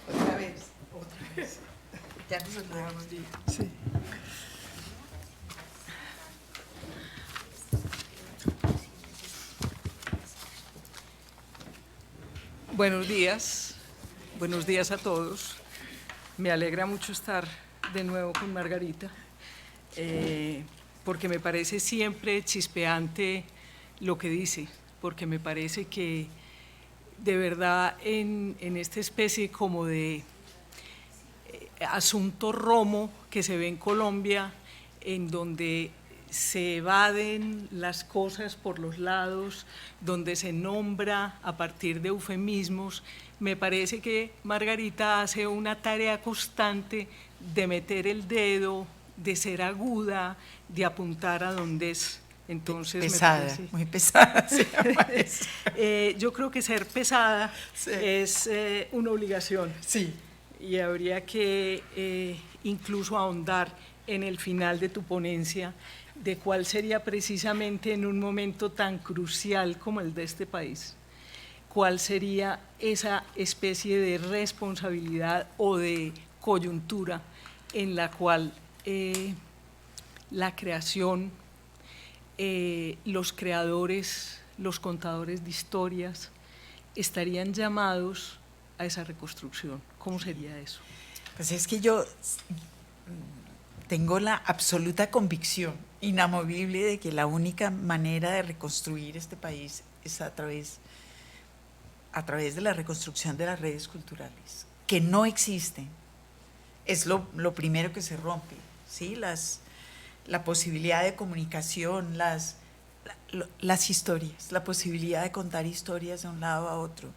B: Otra vez. Ya nos saludamos. Sí.
C: Buenos días a todos. Me alegra mucho estar de nuevo con Margarita, porque me parece siempre chispeante lo que dice, porque me parece que de verdad en esta especie como de asunto romo que se ve en Colombia, en donde se evaden las cosas por los lados, donde se nombra a partir de eufemismos. Me parece que Margarita hace una tarea constante de meter el dedo, de ser aguda, de apuntar a donde es. Entonces,
B: pesada, muy pesada. Sí,
C: yo creo que ser pesada
B: sí.
C: es una obligación.
B: Sí.
C: Y habría que incluso ahondar en el final de tu ponencia de cuál sería precisamente en un momento tan crucial como el de este país, cuál sería esa especie de responsabilidad o de coyuntura en la cual la creación, los creadores, los contadores de historias estarían llamados a esa reconstrucción. ¿Cómo sería eso?
B: Pues es que yo tengo la absoluta convicción inamovible de que la única manera de reconstruir este país es a través de la reconstrucción de las redes culturales, que no existen. Es lo primero que se rompe, ¿sí? La posibilidad de comunicación, las historias, la posibilidad de contar historias de un lado a otro.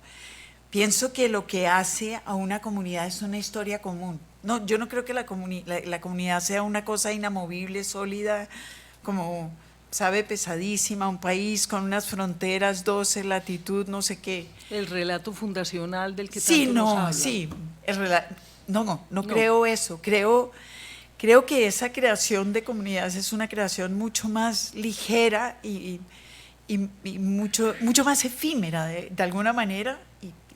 B: Pienso que lo que hace a una comunidad es una historia común. No, yo no creo que la comunidad sea una cosa inamovible, sólida, como, sabe, pesadísima, un país con unas fronteras, 12 latitud, no sé qué.
C: El relato fundacional del que
B: sí,
C: tanto
B: no,
C: nos habla.
B: Sí, no creo eso. Creo que esa creación de comunidades es una creación mucho más ligera y mucho más efímera de alguna manera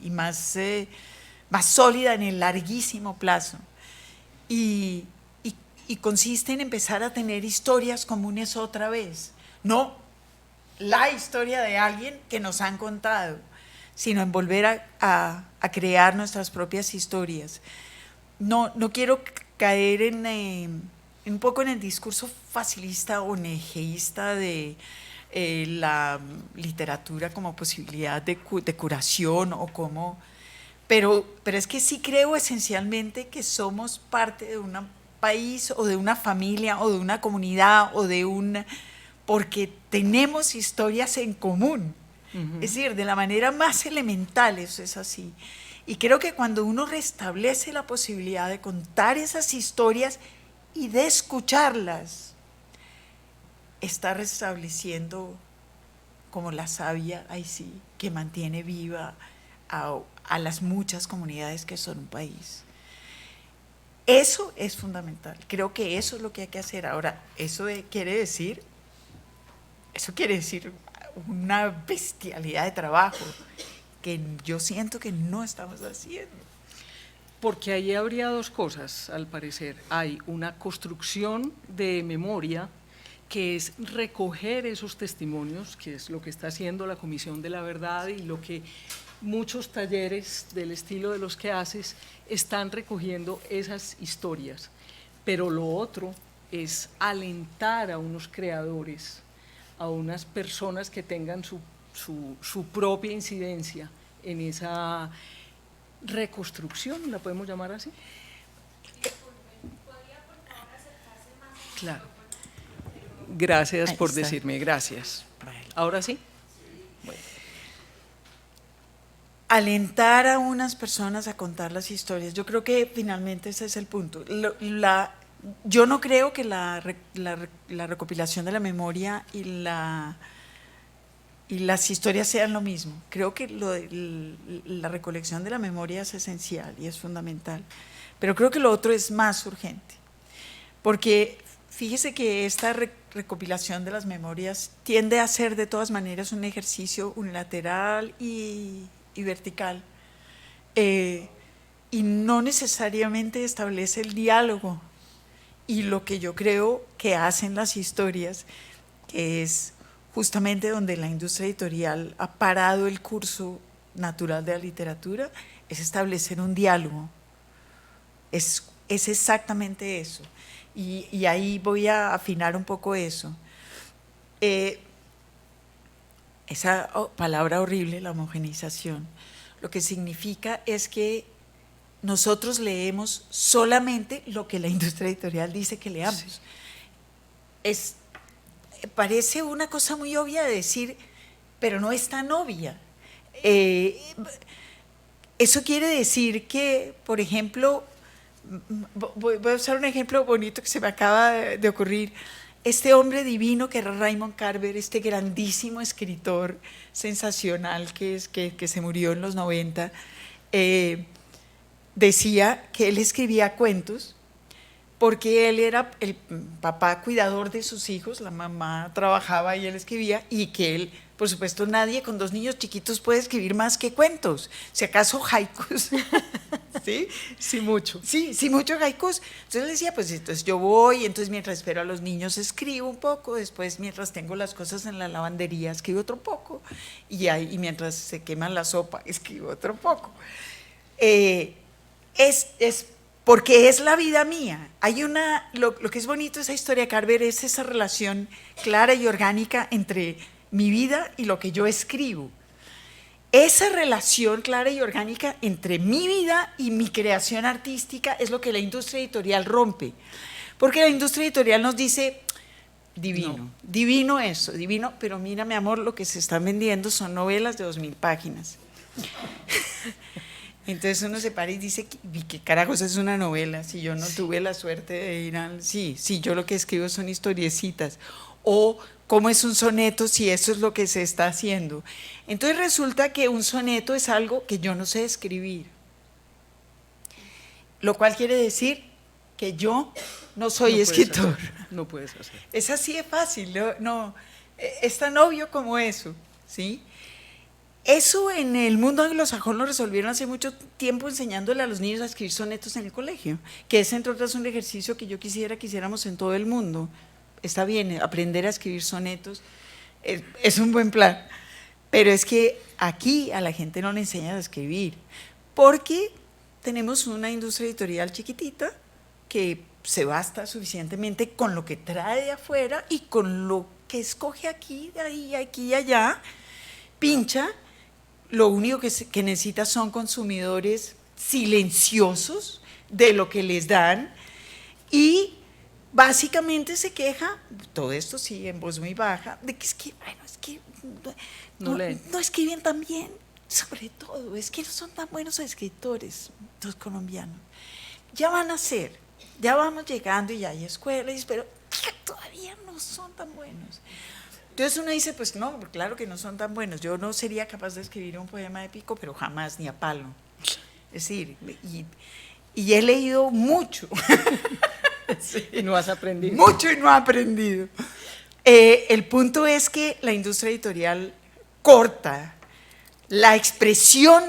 B: y más sólida en el larguísimo plazo. Y consiste en empezar a tener historias comunes otra vez. No la historia de alguien que nos han contado, sino en volver a crear nuestras propias historias. No quiero caer un poco en el discurso facilista o nejeísta de la literatura como posibilidad de curación o como… Pero es que sí creo esencialmente que somos parte de un país o de una familia o de una comunidad porque tenemos historias en común. Uh-huh. Es decir, de la manera más elemental eso es así. Y creo que cuando uno restablece la posibilidad de contar esas historias y de escucharlas, está restableciendo como la savia, ahí sí, que mantiene viva a las muchas comunidades que son un país. Eso es fundamental. Creo que eso es lo que hay que hacer. Ahora, eso quiere decir una bestialidad de trabajo que yo siento que no estamos haciendo.
C: Porque ahí habría dos cosas, al parecer. Hay una construcción de memoria, que es recoger esos testimonios, que es lo que está haciendo la Comisión de la Verdad y lo que muchos talleres del estilo de los que haces están recogiendo esas historias. Pero lo otro es alentar a unos creadores, a unas personas que tengan su propia incidencia en esa reconstrucción, ¿la podemos llamar así?
A: ¿Podría por favor acercarse más?
C: Claro. Gracias por decirme, gracias. ¿Ahora sí? Bueno.
B: Alentar a unas personas a contar las historias. Yo creo que finalmente ese es el punto. Yo no creo que la recopilación de la memoria y las historias sean lo mismo. Creo que la recolección de la memoria es esencial y es fundamental, pero creo que lo otro es más urgente, porque fíjese que esta recopilación de las memorias tiende a ser de todas maneras un ejercicio unilateral y vertical, y no necesariamente establece el diálogo y lo que yo creo que hacen las historias, que es justamente donde la industria editorial ha parado el curso natural de la literatura, es establecer un diálogo. Es exactamente eso. Y ahí voy a afinar un poco eso. Esa palabra horrible, la homogeneización, lo que significa es que nosotros leemos solamente lo que la industria editorial dice que leamos. Sí. parece una cosa muy obvia de decir, pero no es tan obvia. Eso quiere decir que, por ejemplo, voy a usar un ejemplo bonito que se me acaba de ocurrir. Este hombre divino que era Raymond Carver, este grandísimo escritor sensacional que se murió en los 90, decía que él escribía cuentos porque él era el papá cuidador de sus hijos, la mamá trabajaba y él escribía, y que él, por supuesto, nadie con 2 niños chiquitos puede escribir más que cuentos, si acaso haikus. ¿Sí?
C: Sí, mucho.
B: Sí, mucho haikus. Entonces él decía, pues entonces yo voy, entonces mientras espero a los niños escribo un poco, después mientras tengo las cosas en la lavandería escribo otro poco, y mientras se quema la sopa escribo otro poco. Porque es la vida mía. Hay lo que es bonito de esa historia de Carver es esa relación clara y orgánica entre mi vida y lo que yo escribo. Esa relación clara y orgánica entre mi vida y mi creación artística es lo que la industria editorial rompe. Porque la industria editorial nos dice, divino eso, divino, pero mira, mi amor, lo que se están vendiendo son novelas de 2000 páginas. Entonces uno se para y dice, ¿qué carajos es una novela? Si yo no tuve la suerte de ir al... Sí, yo lo que escribo son historiecitas. O cómo es un soneto si eso es lo que se está haciendo. Entonces resulta que un soneto es algo que yo no sé escribir. Lo cual quiere decir que yo no soy escritor.
C: No puedes hacer.
B: Es así de fácil, es tan obvio como eso, ¿sí? Eso en el mundo anglosajón lo resolvieron hace mucho tiempo enseñándole a los niños a escribir sonetos en el colegio, que es entre otras un ejercicio que yo quisiera que hiciéramos en todo el mundo. Está bien, aprender a escribir sonetos es un buen plan, pero es que aquí a la gente no le enseñan a escribir, porque tenemos una industria editorial chiquitita que se basta suficientemente con lo que trae de afuera y con lo que escoge aquí, de ahí, aquí y allá, pincha. Lo único que necesita son consumidores silenciosos de lo que les dan y básicamente se queja, todo esto sí en voz muy baja, de que no escriben tan bien, sobre todo, es que no son tan buenos escritores los colombianos. Ya van a ser, ya vamos llegando y ya hay escuelas, pero todavía no son tan buenos. Entonces uno dice, pues no, claro que no son tan buenos. Yo no sería capaz de escribir un poema épico, pero jamás, ni a palo. Es decir, y he leído mucho.
C: Sí, y no has aprendido.
B: Mucho y no he aprendido. El punto es que la industria editorial corta la expresión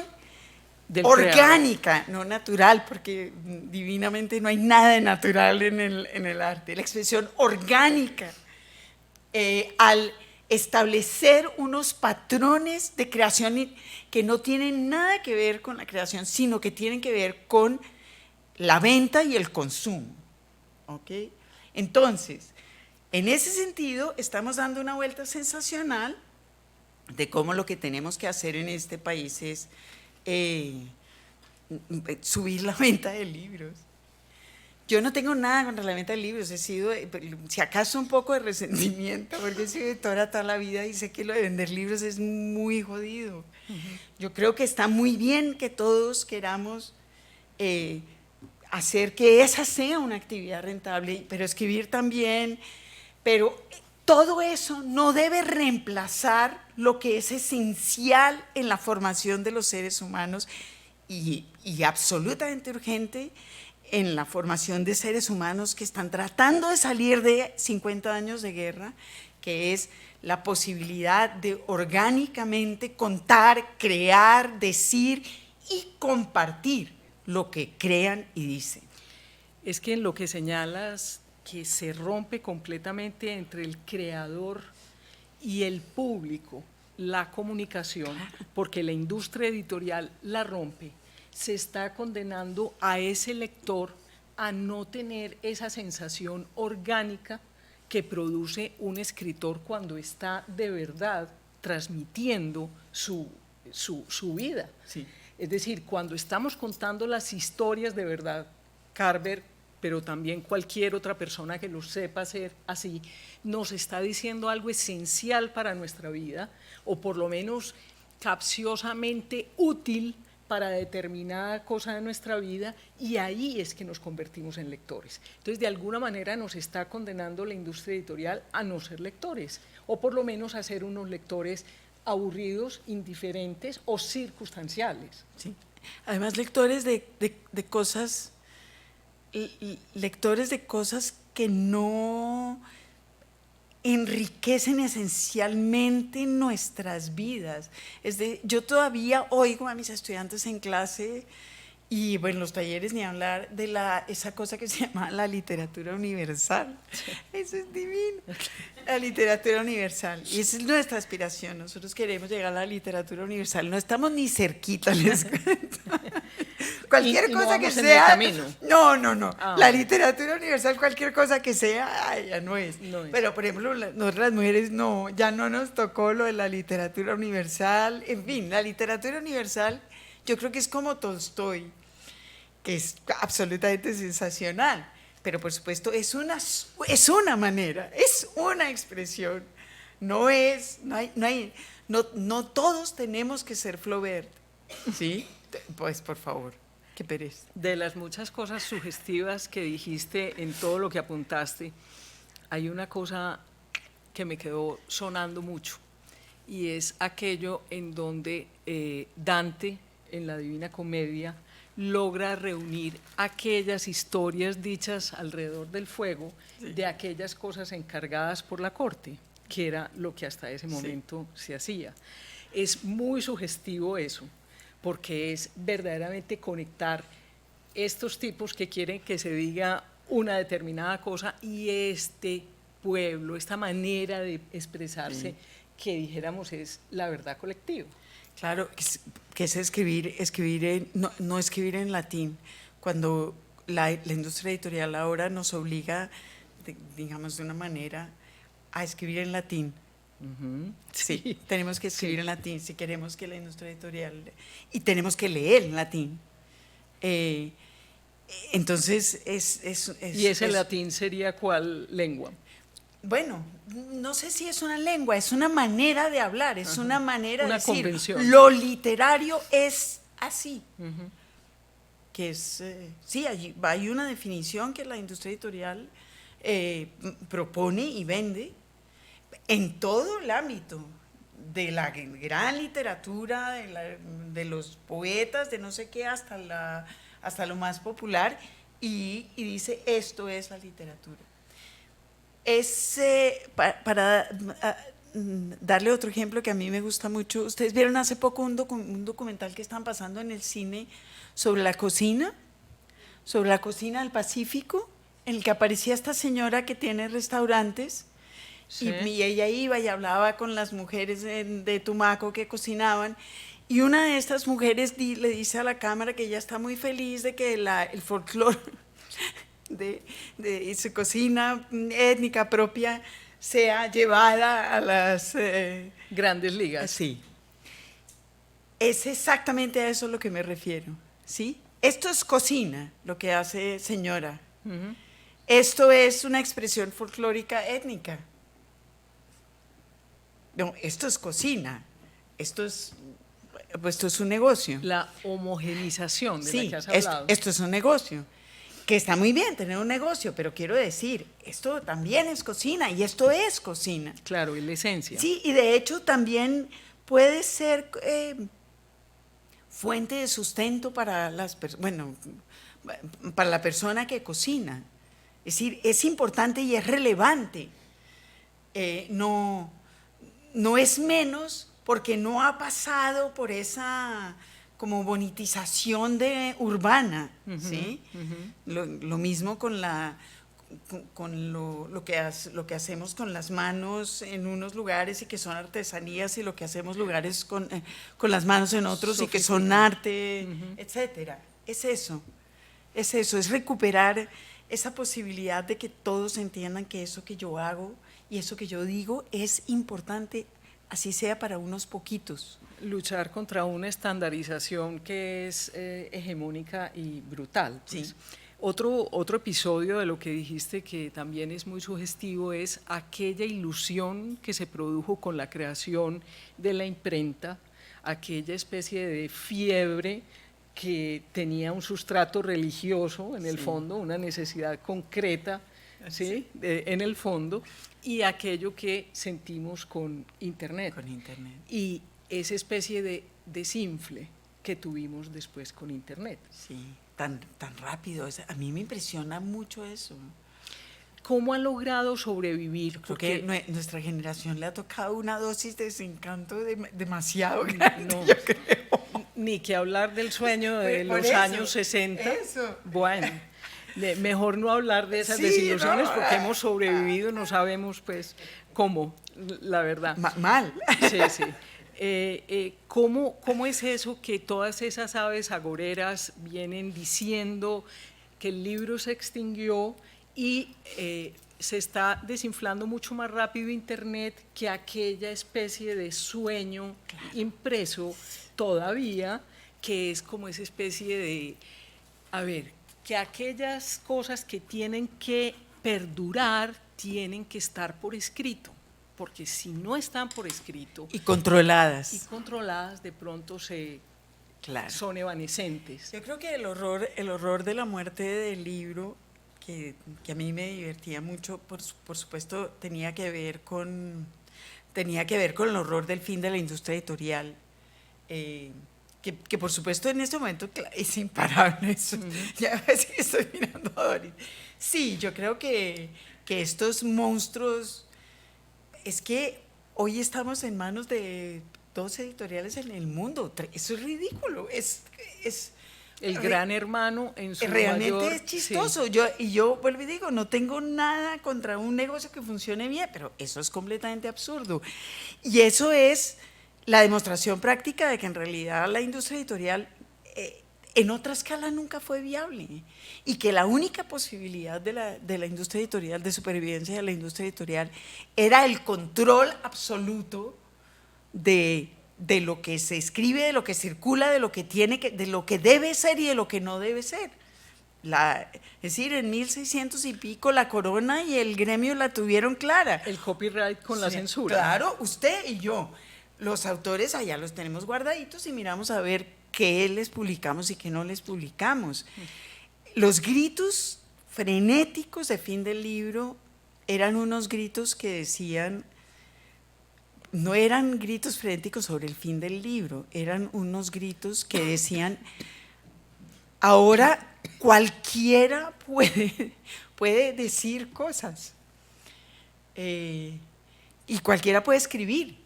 B: del orgánica, no natural, porque divinamente no hay nada de natural en el arte. La expresión orgánica. Al establecer unos patrones de creación que no tienen nada que ver con la creación, sino que tienen que ver con la venta y el consumo. ¿Okay? Entonces, en ese sentido, estamos dando una vuelta sensacional de cómo lo que tenemos que hacer en este país es subir la venta de libros. Yo no tengo nada contra la venta de libros, he sido, si acaso un poco de resentimiento, porque he sido editora toda la vida y sé que lo de vender libros es muy jodido. Yo creo que está muy bien que todos queramos hacer que esa sea una actividad rentable, pero escribir también, pero todo eso no debe reemplazar lo que es esencial en la formación de los seres humanos y absolutamente urgente en la formación de seres humanos que están tratando de salir de 50 años de guerra, que es la posibilidad de orgánicamente contar, crear, decir y compartir lo que crean y dicen.
C: Es que en lo que señalas, que se rompe completamente entre el creador y el público, la comunicación, porque la industria editorial la rompe, se está condenando a ese lector a no tener esa sensación orgánica que produce un escritor cuando está de verdad transmitiendo su vida.
B: Sí.
C: Es decir, cuando estamos contando las historias de verdad, Carver pero también cualquier otra persona que lo sepa hacer así, nos está diciendo algo esencial para nuestra vida, o por lo menos capciosamente útil para determinada cosa de nuestra vida, y ahí es que nos convertimos en lectores. Entonces, de alguna manera nos está condenando la industria editorial a no ser lectores, o por lo menos a ser unos lectores aburridos, indiferentes o circunstanciales.
B: Sí. Además, lectores de cosas, lectores de cosas que no enriquecen esencialmente nuestras vidas. Yo todavía oigo a mis estudiantes en clase y bueno, los talleres ni hablar de esa cosa que se llama la literatura universal. Eso es divino. La literatura universal. Y esa es nuestra aspiración. Nosotros queremos llegar a la literatura universal. No estamos ni cerquita, les cuento. Cualquier cosa que sea. No.
C: Ah.
B: La literatura universal, cualquier cosa que sea, ya no es. Pero, por ejemplo, nosotras las mujeres ya no nos tocó lo de la literatura universal. En fin, la literatura universal, yo creo que es como Tolstoy, que es absolutamente sensacional. Pero, por supuesto, es una manera, es una expresión. No todos tenemos que ser Flaubert. ¿Sí? Pues, por favor. Qué pereza.
C: De las muchas cosas sugestivas que dijiste en todo lo que apuntaste, hay una cosa que me quedó sonando mucho, y es aquello en donde Dante, en la Divina Comedia, logra reunir aquellas historias dichas alrededor del fuego, sí, de aquellas cosas encargadas por la corte, que era lo que hasta ese momento se hacía. Es muy sugestivo eso, porque es verdaderamente conectar estos tipos que quieren que se diga una determinada cosa y este pueblo, esta manera de expresarse, sí, que dijéramos es la verdad colectiva.
B: Claro, que es no escribir en latín, cuando la industria editorial ahora nos obliga, digamos de una manera, a escribir en latín. Sí, tenemos que escribir en latín si queremos que la industria editorial, y tenemos que leer en latín. Entonces
C: ¿Y ese latín sería cuál lengua?
B: Bueno, no sé si es una lengua, es una manera de hablar, es una manera de decir,
C: convención.
B: Lo literario es así. Que es, sí, hay una definición que la industria editorial propone y vende en todo el ámbito de la gran literatura, de los poetas, de no sé qué, hasta lo más popular, y dice, esto es la literatura. Para darle otro ejemplo que a mí me gusta mucho, ustedes vieron hace poco un documental que están pasando en el cine sobre la cocina del Pacífico, en el que aparecía esta señora que tiene restaurantes, sí, y ella iba y hablaba con las mujeres de Tumaco que cocinaban, y una de estas mujeres le dice a la cámara que ella está muy feliz de que el folclore de su cocina étnica propia sea llevada a las
C: grandes ligas.
B: Sí. Es exactamente a eso a lo que me refiero, ¿sí? Esto es cocina, lo que hace señora. Esto es una expresión folclórica étnica. No, esto es cocina. Esto es un negocio.
C: La homogenización de la que has hablado.
B: Esto es un negocio. Que está muy bien tener un negocio, pero quiero decir, esto también es cocina y esto es cocina.
C: Claro, y la esencia.
B: Sí, y de hecho también puede ser fuente de sustento para para la persona que cocina. Es decir, es importante y es relevante. No es menos porque no ha pasado por esa como bonitización urbana, ¿sí? Lo mismo con lo que hacemos con las manos en unos lugares y que son artesanías, y lo que hacemos lugares con las manos en otros y que son arte, etcétera. Es eso, es recuperar esa posibilidad de que todos entiendan que eso que yo hago y eso que yo digo es importante, así sea para unos poquitos.
C: Luchar contra una estandarización que es hegemónica y brutal. Pues.
B: Sí.
C: Otro episodio de lo que dijiste que también es muy sugestivo es aquella ilusión que se produjo con la creación de la imprenta, aquella especie de fiebre que tenía un sustrato religioso en el fondo, una necesidad concreta, ¿sí? En el fondo, y aquello que sentimos con Internet. Y esa especie de desinfle que tuvimos después con Internet.
B: Sí, tan rápido. A mí me impresiona mucho eso.
C: ¿Cómo ha logrado sobrevivir?
B: Porque nuestra generación le ha tocado una dosis de desencanto demasiado grande, yo creo.
C: Ni que hablar del sueño de los años 60.
B: Eso.
C: Bueno, mejor no hablar de esas desilusiones porque hemos sobrevivido, no sabemos pues cómo, la verdad.
B: Mal.
C: Sí, sí. ¿Cómo es eso que todas esas aves agoreras vienen diciendo que el libro se extinguió y se está desinflando mucho más rápido Internet que aquella especie de sueño impreso todavía, que es como esa especie de, a ver, que aquellas cosas que tienen que perdurar tienen que estar por escrito, porque si no están por escrito
B: y controladas
C: de pronto son evanescentes.
B: Yo creo que el horror de la muerte del libro, que a mí me divertía mucho, por supuesto tenía que ver con el horror del fin de la industria editorial, que por supuesto en este momento es imparable eso. Ya ves que estoy mirando a Doris. Sí, yo creo que estos monstruos, es que hoy estamos en manos de 2 editoriales en el mundo. Eso es ridículo. Es
C: el gran hermano en su
B: realmente
C: mayor,
B: es chistoso.
C: Sí.
B: Yo vuelvo y digo, no tengo nada contra un negocio que funcione bien, pero eso es completamente absurdo. Y eso es la demostración práctica de que en realidad la industria editorial en otra escala nunca fue viable, y que la única posibilidad de la industria editorial, de supervivencia de la industria editorial, era el control absoluto de lo que se escribe, de lo que circula, de lo que debe ser y de lo que no debe ser. Es decir, en 1600 y pico la corona y el gremio la tuvieron clara.
C: El copyright con la censura.
B: Claro, usted y yo. Los autores allá los tenemos guardaditos y miramos a ver qué les publicamos y qué no les publicamos. Los gritos frenéticos de fin del libro eran unos gritos que decían, no eran gritos frenéticos sobre el fin del libro, eran unos gritos que decían, ahora cualquiera puede decir cosas, y cualquiera puede escribir.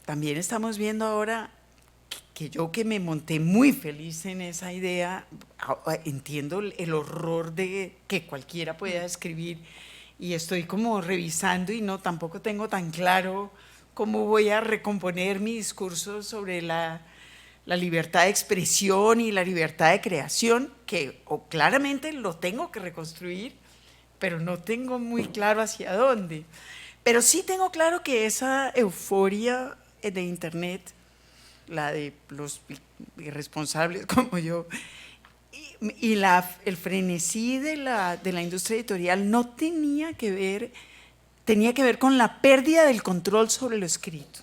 B: También estamos viendo ahora que yo, que me monté muy feliz en esa idea, entiendo el horror de que cualquiera pueda escribir, y estoy como revisando y tampoco tengo tan claro cómo voy a recomponer mi discurso sobre la libertad de expresión y la libertad de creación, que claramente lo tengo que reconstruir, pero no tengo muy claro hacia dónde. Pero sí tengo claro que esa euforia de Internet, la de los irresponsables como yo, y el frenesí de la industria editorial no tenía que ver con la pérdida del control sobre lo escrito.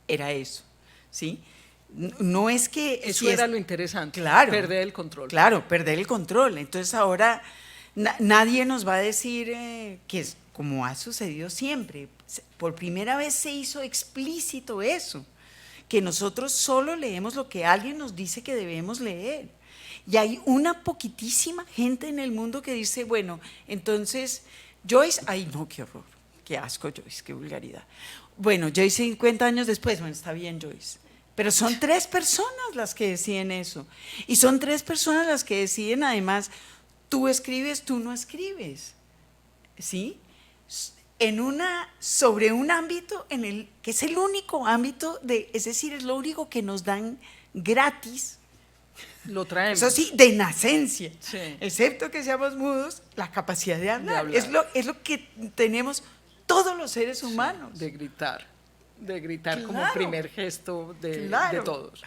B: Era eso, ¿sí? No es que…
C: Eso era lo interesante,
B: claro,
C: perder el control.
B: Claro, perder el control. Entonces ahora nadie nos va a decir que es como ha sucedido siempre. Por primera vez se hizo explícito eso, que nosotros solo leemos lo que alguien nos dice que debemos leer. Y hay una poquitísima gente en el mundo que dice, bueno, entonces Joyce, ay no, qué horror, qué asco Joyce, qué vulgaridad. Bueno, Joyce 50 años después, bueno, está bien Joyce. Pero son 3 personas las que deciden eso. Y son 3 personas las que deciden además, tú escribes, tú no escribes. ¿Sí? Sobre un ámbito que es el único ámbito, es decir, es lo único que nos dan gratis.
C: Lo traemos.
B: Eso sí, de nacencia.
C: Sí.
B: Excepto que seamos mudos, la capacidad de hablar. Es lo que tenemos todos los seres humanos.
C: De gritar
B: claro,
C: como primer gesto de todos.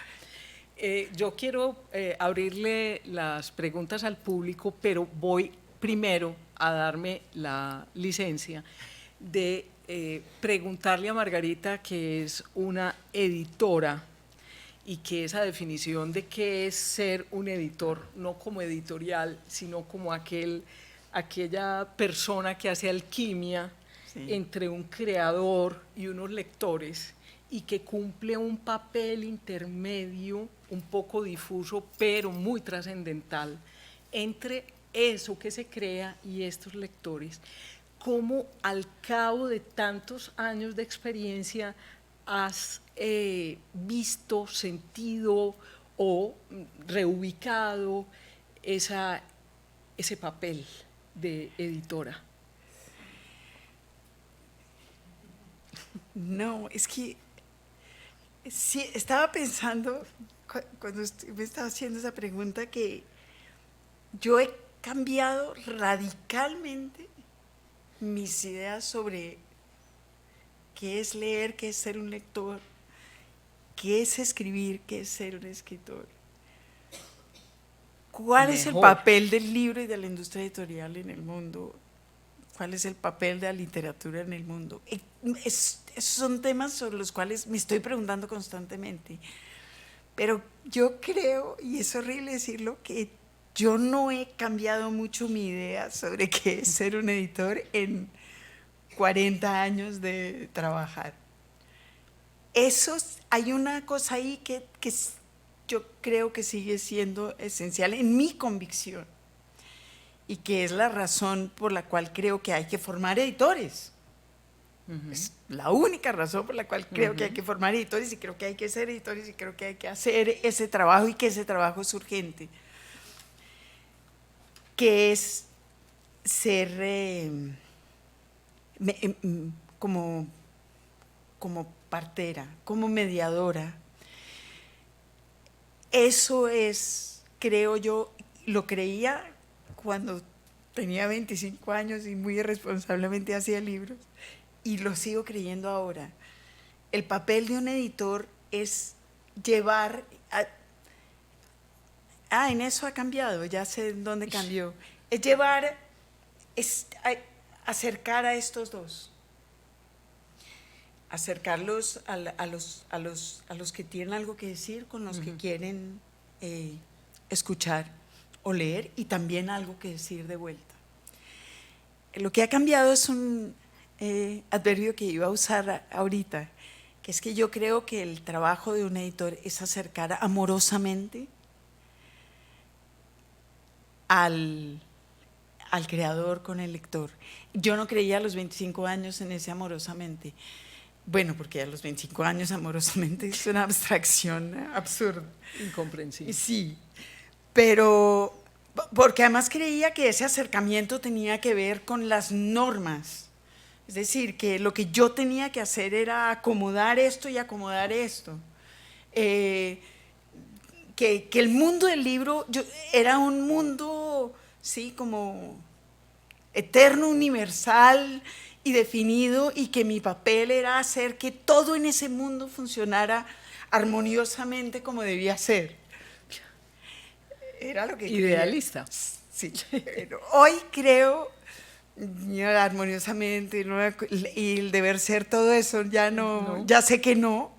C: Yo quiero abrirle las preguntas al público, pero voy primero a darme la licencia de preguntarle a Margarita, que es una editora, y que esa definición de qué es ser un editor, no como editorial, sino como aquella persona que hace alquimia entre un creador y unos lectores, y que cumple un papel intermedio, un poco difuso, pero muy trascendental, entre eso que se crea y estos lectores. ¿Cómo al cabo de tantos años de experiencia has visto, sentido o reubicado ese papel de editora?
B: No, es que sí, estaba pensando cuando me estaba haciendo esa pregunta que yo he cambiado radicalmente mis ideas sobre qué es leer, qué es ser un lector, qué es escribir, qué es ser un escritor. ¿Cuál es el papel del libro y de la industria editorial en el mundo? ¿Cuál es el papel de la literatura en el mundo? Esos son temas sobre los cuales me estoy preguntando constantemente. Pero yo creo, y es horrible decirlo, que yo no he cambiado mucho mi idea sobre qué es ser un editor en 40 años de trabajar. Hay una cosa ahí que yo creo que sigue siendo esencial en mi convicción, y que es la razón por la cual creo que hay que formar editores. Es la única razón por la cual creo que hay que formar editores, y creo que hay que ser editores, y creo que hay que hacer ese trabajo, y que ese trabajo es urgente, que es ser como partera, como mediadora. Eso es, creo yo, lo creía cuando tenía 25 años y muy irresponsablemente hacía libros, y lo sigo creyendo ahora. El papel de un editor es llevar en eso ha cambiado, ya sé dónde cambió. Es llevar, acercar a estos dos, acercarlos a los que tienen algo que decir con los que quieren escuchar o leer, y también algo que decir de vuelta. Lo que ha cambiado es un adverbio que iba a usar ahorita, que es que yo creo que el trabajo de un editor es acercar amorosamente al creador con el lector. Yo no creía a los 25 años en ese amorosamente. Bueno, porque a los 25 años amorosamente es una abstracción absurda.
C: Incomprensible.
B: Sí, pero porque además creía que ese acercamiento tenía que ver con las normas. Es decir, que lo que yo tenía que hacer era acomodar esto y acomodar esto. Que el mundo del libro era un mundo, sí, como eterno, universal y definido, y que mi papel era hacer que todo en ese mundo funcionara armoniosamente como debía ser. Era lo que
C: idealista.
B: Sí. Hoy creo, armoniosamente, y el deber ser, todo eso, ya sé que no,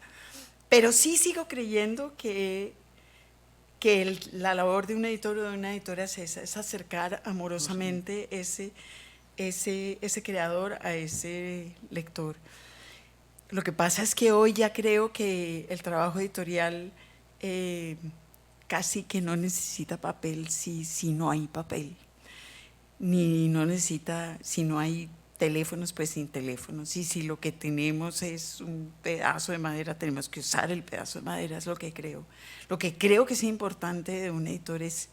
B: pero sí sigo creyendo que la labor de un editor o de una editora es esa, es acercar amorosamente ese creador a ese lector. Lo que pasa es que hoy ya creo que el trabajo editorial casi que no necesita papel si no hay papel, ni no necesita, si no hay teléfonos, pues sin teléfonos, y si lo que tenemos es un pedazo de madera, tenemos que usar el pedazo de madera, es lo que creo. Lo que creo que es importante de un editor es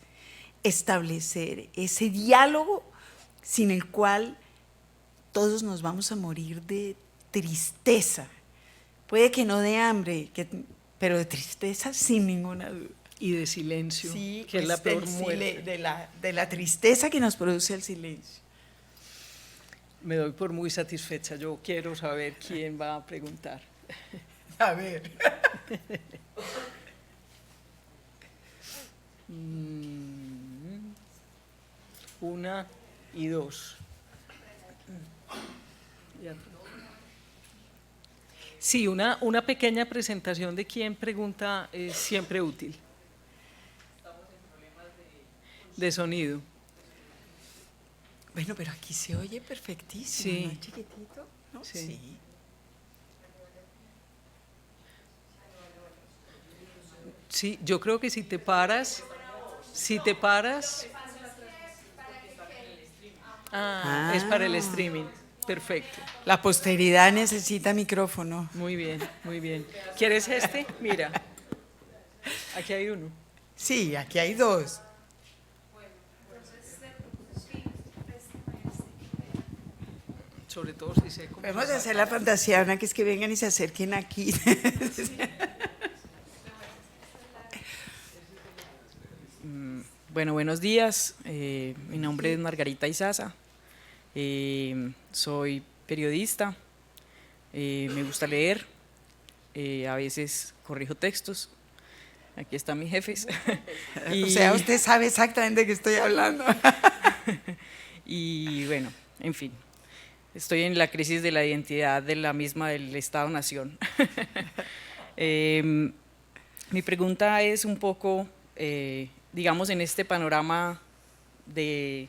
B: establecer ese diálogo sin el cual todos nos vamos a morir de tristeza. Puede que no de hambre, pero de tristeza sin ninguna duda.
C: Y de silencio,
B: sí,
C: que es la peor muerte.
B: De la tristeza que nos produce el silencio.
C: Me doy por muy satisfecha. Yo quiero saber quién va a preguntar.
B: A ver.
C: Una y dos. Ya. Sí, una pequeña presentación de quién pregunta es siempre útil. Estamos en problemas de sonido.
B: Bueno, pero aquí se oye perfectísimo,
C: Sí.
B: ¿no es chiquitito? ¿No?
C: Sí. Sí, yo creo que si te paras. Ah, es para el streaming. Perfecto.
B: La posteridad necesita micrófono.
C: Muy bien, muy bien. ¿Quieres este? Mira. Aquí hay uno.
B: Sí, aquí hay dos.
C: Sobre todo si sé cómo.
B: Podemos hacer la fantasía, Ana, que es que vengan y se acerquen aquí.
D: Bueno, buenos días. Mi nombre es Margarita Izaza. Soy periodista. Me gusta leer. A veces corrijo textos. Aquí están mis jefes.
B: O sea, usted sabe exactamente de qué estoy hablando.
D: Y bueno, en fin. Estoy en la crisis de la identidad de la misma del Estado-Nación. Mi pregunta es un poco, digamos, en este panorama de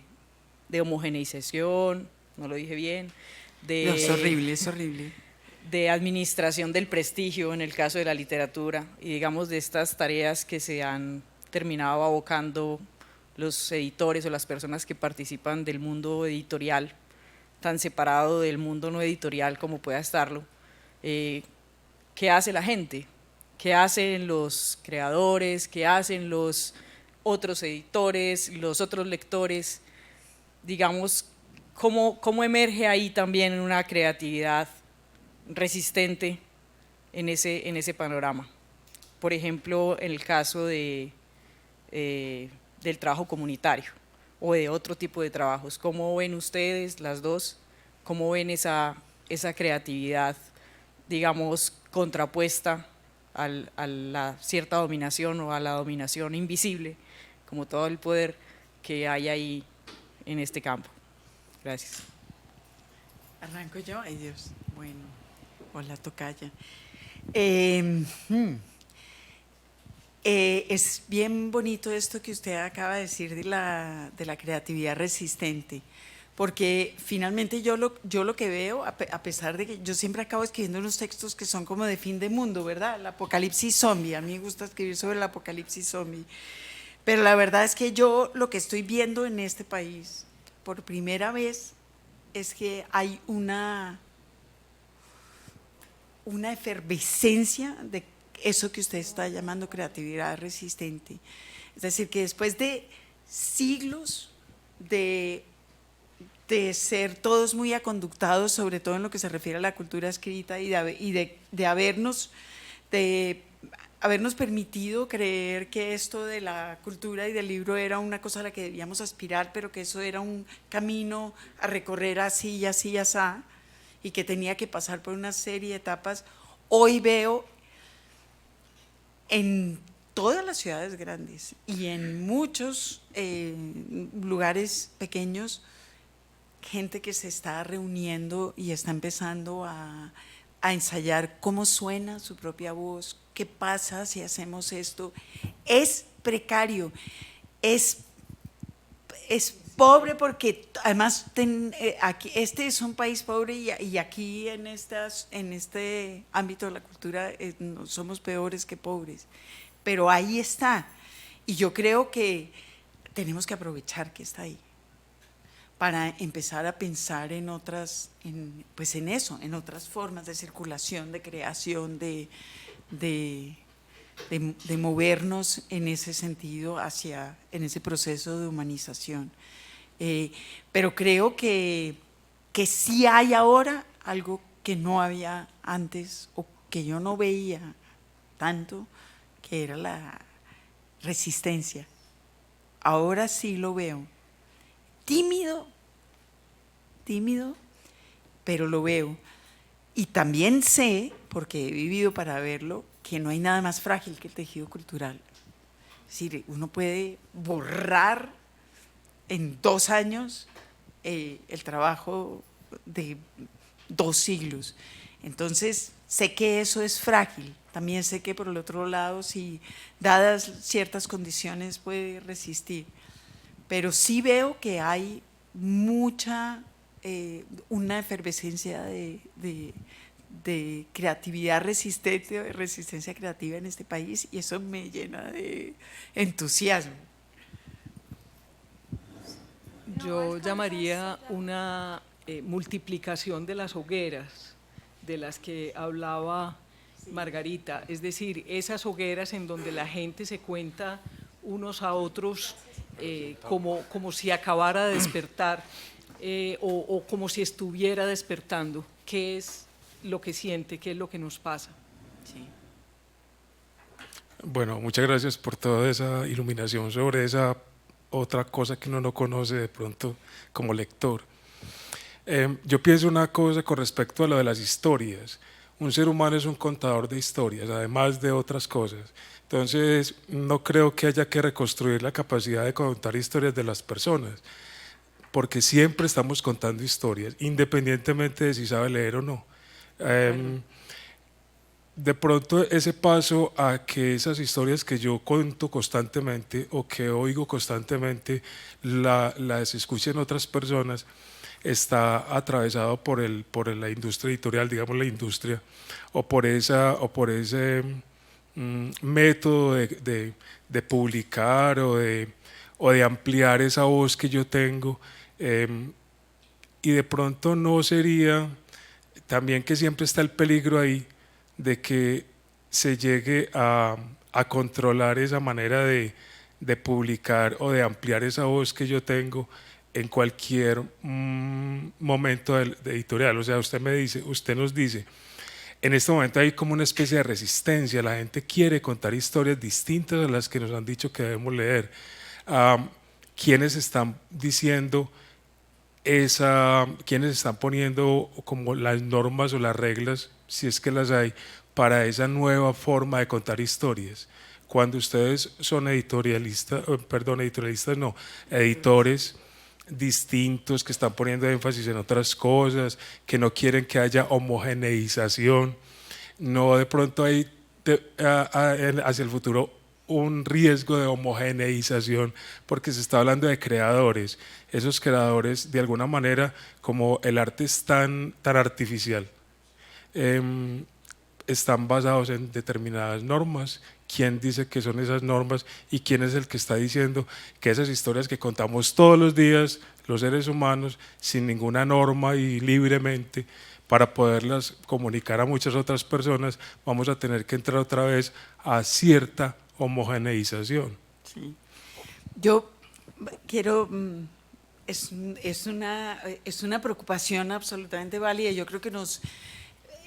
D: homogeneización, no lo dije bien,
B: No, es horrible, es horrible.
D: de administración del prestigio en el caso de la literatura y digamos de estas tareas que se han terminado abocando los editores o las personas que participan del mundo editorial, tan separado del mundo no editorial como pueda estarlo. ¿Qué hace la gente? ¿Qué hacen los creadores? ¿Qué hacen los otros editores, los otros lectores? Digamos, ¿cómo emerge ahí también una creatividad resistente en ese panorama? Por ejemplo, en el caso del trabajo comunitario o de otro tipo de trabajos. ¿Cómo ven ustedes, las dos, cómo ven esa creatividad, digamos, contrapuesta a la cierta dominación o a la dominación invisible, como todo el poder que hay ahí en este campo? Gracias.
B: ¿Arranco yo? Ay, Dios. Bueno, hola, tocaya. Es bien bonito esto que usted acaba de decir de la creatividad resistente, porque finalmente yo lo que veo, a pesar de que yo siempre acabo escribiendo unos textos que son como de fin de mundo, ¿verdad? El apocalipsis zombie, a mí me gusta escribir sobre el apocalipsis zombie, pero la verdad es que yo lo que estoy viendo en este país, por primera vez, es que hay una efervescencia de eso que usted está llamando creatividad resistente. Es decir, que después de siglos de ser todos muy aconductados, sobre todo en lo que se refiere a la cultura escrita y de habernos permitido creer que esto de la cultura y del libro era una cosa a la que debíamos aspirar, pero que eso era un camino a recorrer así y así y así, y que tenía que pasar por una serie de etapas. Hoy veo en todas las ciudades grandes y en muchos lugares pequeños gente que se está reuniendo y está empezando a ensayar cómo suena su propia voz, qué pasa si hacemos esto. Es precario, es pobre porque además aquí, este es un país pobre y aquí en este ámbito de la cultura no somos peores que pobres, pero ahí está, y yo creo que tenemos que aprovechar que está ahí para empezar a pensar en otras, en otras formas de circulación, de creación, de movernos en ese sentido en ese proceso de humanización. Pero creo que sí hay ahora algo que no había antes o que yo no veía tanto, que era la resistencia. Ahora sí lo veo. Tímido, pero lo veo. Y también sé, porque he vivido para verlo, que no hay nada más frágil que el tejido cultural. Es decir, uno puede borrar en 2 años el trabajo de 2 siglos. Entonces, sé que eso es frágil. También sé que por el otro lado, si dadas ciertas condiciones puede resistir. Pero sí veo que hay mucha, una efervescencia de creatividad resistente, de resistencia creativa en este país, y eso me llena de entusiasmo.
C: Yo llamaría una multiplicación de las hogueras de las que hablaba Margarita, es decir, esas hogueras en donde la gente se cuenta unos a otros como si acabara de despertar o como si estuviera despertando, qué es lo que siente, qué es lo que nos pasa.
B: Sí.
E: Bueno, muchas gracias por toda esa iluminación sobre esa otra cosa que uno no conoce de pronto como lector. Yo pienso una cosa con respecto a lo de las historias. Un ser humano es un contador de historias, además de otras cosas. Entonces, no creo que haya que reconstruir la capacidad de contar historias de las personas, porque siempre estamos contando historias, independientemente de si sabe leer o no. De pronto ese paso a que esas historias que yo cuento constantemente o que oigo constantemente las escuchen otras personas, está atravesado por la industria editorial, digamos la industria, o por ese método de publicar o de ampliar esa voz que yo tengo, y de pronto no sería también que siempre está el peligro ahí de que se llegue a controlar esa manera de publicar o de ampliar esa voz que yo tengo en cualquier momento de editorial. O sea, usted nos dice, en este momento hay como una especie de resistencia, la gente quiere contar historias distintas a las que nos han dicho que debemos leer. ¿Quiénes están diciendo quiénes están poniendo como las normas o las reglas, si es que las hay, para esa nueva forma de contar historias? Cuando ustedes son editores distintos que están poniendo énfasis en otras cosas, que no quieren que haya homogeneización, no de pronto hay hacia el futuro un riesgo de homogeneización, porque se está hablando de creadores. Esos creadores, de alguna manera, como el arte es tan artificial, están basados en determinadas normas. ¿Quién dice que son esas normas y quién es el que está diciendo que esas historias que contamos todos los días los seres humanos sin ninguna norma y libremente, para poderlas comunicar a muchas otras personas, vamos a tener que entrar otra vez a cierta homogeneización?
B: Sí. Yo quiero, es una preocupación absolutamente válida. Yo creo que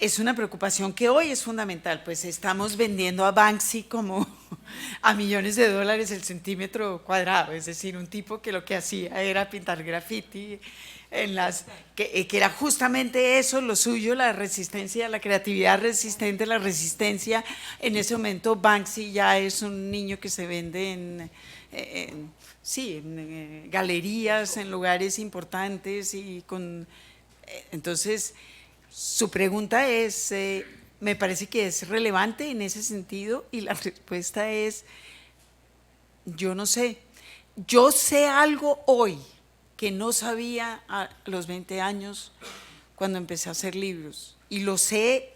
B: es una preocupación que hoy es fundamental, pues estamos vendiendo a Banksy como a millones de dólares el centímetro cuadrado, es decir, un tipo que lo que hacía era pintar graffiti, que era justamente eso, lo suyo, la resistencia, la creatividad resistente, la resistencia. En ese momento Banksy ya es un niño que se vende en galerías, en lugares importantes, y entonces su pregunta es, me parece que es relevante en ese sentido, y la respuesta es, yo no sé. Yo sé algo hoy que no sabía a los 20 años cuando empecé a hacer libros, y lo sé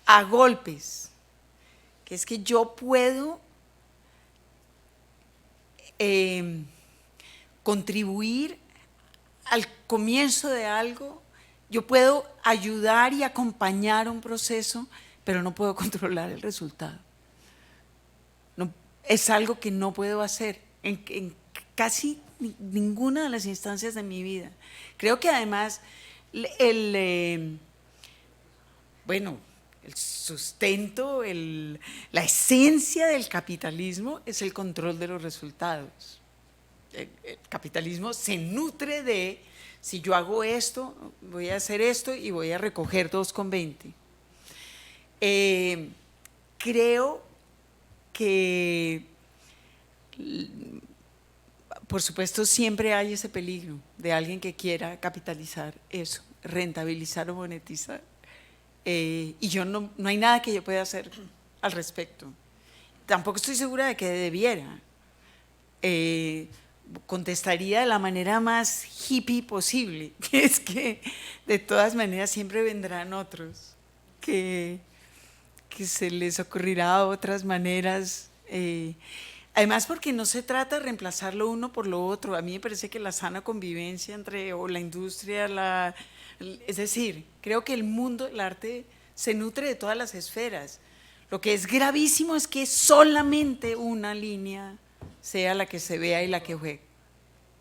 B: a golpes, que es que yo puedo contribuir al comienzo de algo. Yo puedo ayudar y acompañar un proceso, pero no puedo controlar el resultado. No, es algo que no puedo hacer en casi ninguna de las instancias de mi vida. Creo que además el sustento, la esencia del capitalismo es el control de los resultados. El capitalismo se nutre de: si yo hago esto, voy a hacer esto y voy a recoger 2,20. Creo que, por supuesto, siempre hay ese peligro de alguien que quiera capitalizar eso, rentabilizar o monetizar. Y yo no hay nada que yo pueda hacer al respecto. Tampoco estoy segura de que debiera. Contestaría de la manera más hippie posible, que es que de todas maneras siempre vendrán otros, que se les ocurrirá otras maneras. Además, porque no se trata de reemplazar lo uno por lo otro. A mí me parece que la sana convivencia entre o la industria, es decir, creo que el mundo, el arte, se nutre de todas las esferas. Lo que es gravísimo es que solamente una línea sea la que se vea y la que juegue.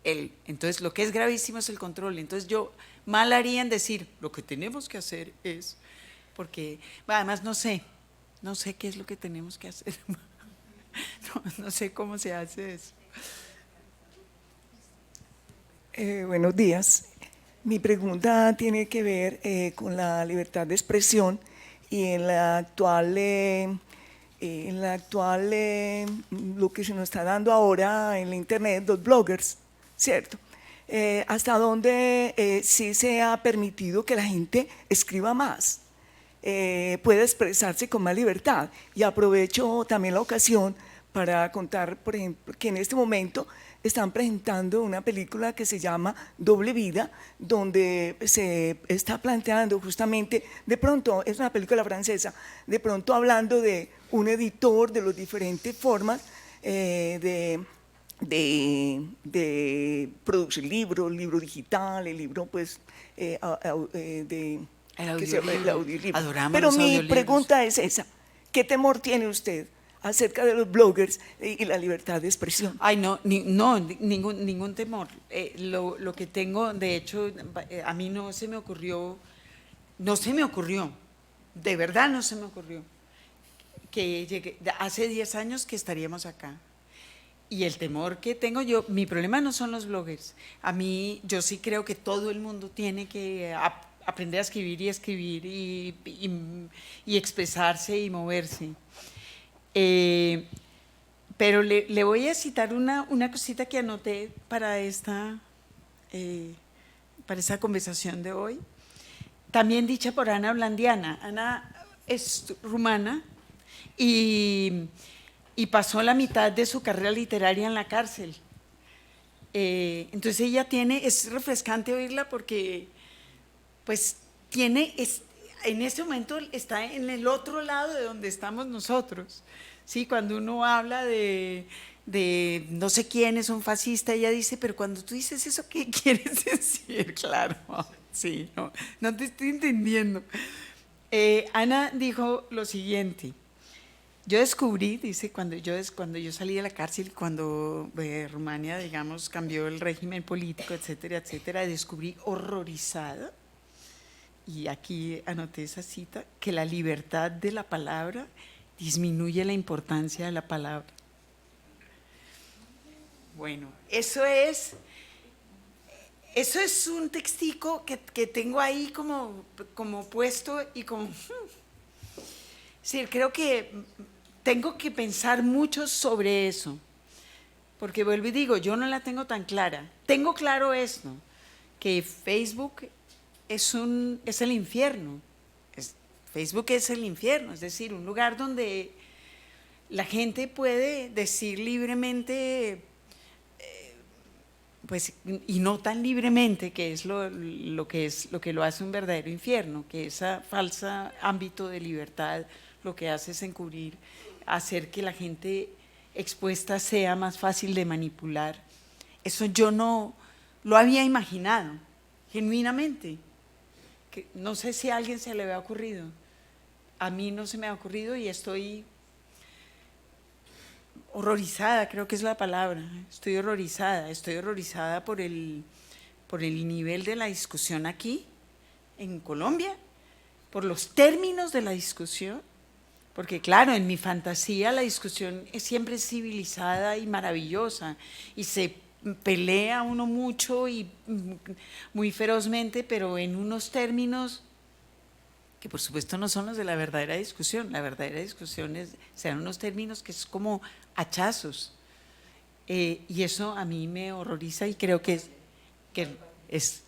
B: Entonces, lo que es gravísimo es el control. Entonces, yo mal haría en decir, lo que tenemos que hacer es, porque, además, no sé qué es lo que tenemos que hacer. No sé cómo se hace eso.
F: Buenos días. Mi pregunta tiene que ver con la libertad de expresión y en la actual, lo que se nos está dando ahora en la internet, los bloggers, ¿cierto? Hasta dónde sí se ha permitido que la gente escriba más, pueda expresarse con más libertad. Y aprovecho también la ocasión para contar, por ejemplo, que en este momento están presentando una película que se llama Doble Vida, donde se está planteando justamente, de pronto, es una película francesa, de pronto hablando de un editor, de las diferentes formas de producir libros, libro digital, el libro pues el audiolibro.
B: Adoramos
F: Pero
B: los
F: mi
B: audiolibros.
F: pregunta es esa, ¿qué temor tiene usted acerca de los bloggers y la libertad de expresión?
B: Ay, ningún temor. Lo que tengo, de hecho, a mí no se me ocurrió, de verdad no se me ocurrió, que llegué, hace 10 años que estaríamos acá. Y el temor que tengo yo, mi problema no son los bloggers. A mí, yo sí creo que todo el mundo tiene que aprender a escribir y expresarse y moverse. Pero le voy a citar una cosita que anoté para esta conversación de hoy, también dicha por Ana Blandiana. Ana es rumana y pasó la mitad de su carrera literaria en la cárcel. Entonces ella es refrescante oírla porque pues en este momento está en el otro lado de donde estamos nosotros. Sí, cuando uno habla de no sé quién es un fascista, ella dice, pero cuando tú dices eso, ¿qué quieres decir? Claro, sí, no te estoy entendiendo. Ana dijo lo siguiente: yo descubrí, dice, cuando yo salí de la cárcel, cuando Rumania, digamos, cambió el régimen político, etcétera, etcétera, descubrí horrorizada, y aquí anoté esa cita, que la libertad de la palabra disminuye la importancia de la palabra. Bueno, eso es un textico que tengo ahí como puesto y como... Sí, creo que tengo que pensar mucho sobre eso, porque vuelvo y digo, yo no la tengo tan clara. Tengo claro esto, que Facebook es el infierno. Facebook es el infierno, es decir, un lugar donde la gente puede decir libremente, pues, y no tan libremente, que es lo que lo hace un verdadero infierno, que ese falso ámbito de libertad lo que hace es encubrir, hacer que la gente expuesta sea más fácil de manipular. Eso yo no lo había imaginado, genuinamente. Que no sé si a alguien se le había ocurrido. A mí no se me ha ocurrido y estoy horrorizada, creo que es la palabra. Estoy horrorizada por el nivel de la discusión aquí, en Colombia, por los términos de la discusión, porque claro, en mi fantasía la discusión es siempre civilizada y maravillosa, y se pelea uno mucho y muy ferozmente, pero en unos términos que por supuesto no son los de la verdadera discusión. La verdadera discusión se dan unos términos que es como hachazos. Y eso a mí me horroriza y creo que es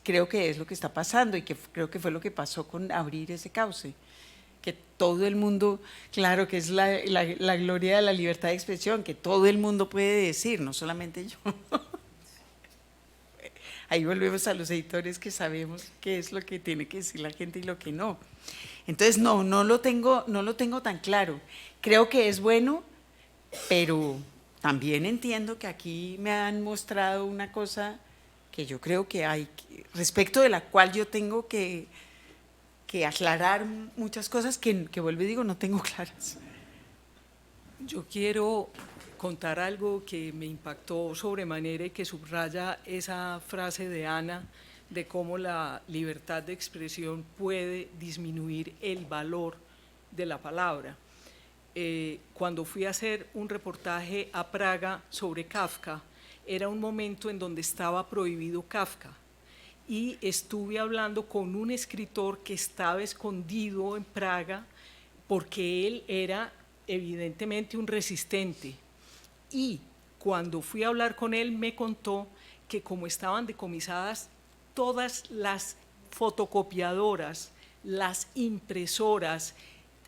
B: lo que está pasando y que creo que fue lo que pasó con abrir ese cauce. Que todo el mundo, claro que es la gloria de la libertad de expresión, que todo el mundo puede decir, no solamente yo. Ahí volvemos a los editores que sabemos qué es lo que tiene que decir la gente y lo que no. Entonces no lo tengo tan claro. Creo que es bueno, pero también entiendo que aquí me han mostrado una cosa que yo creo que hay, respecto de la cual yo tengo que aclarar muchas cosas que vuelvo y digo, no tengo claras.
C: Yo quiero contar algo que me impactó sobremanera y que subraya esa frase de Ana de cómo la libertad de expresión puede disminuir el valor de la palabra. Cuando fui a hacer un reportaje a Praga sobre Kafka, era un momento en donde estaba prohibido Kafka y estuve hablando con un escritor que estaba escondido en Praga porque él era evidentemente un resistente. Y cuando fui a hablar con él me contó que como estaban decomisadas todas las fotocopiadoras, las impresoras,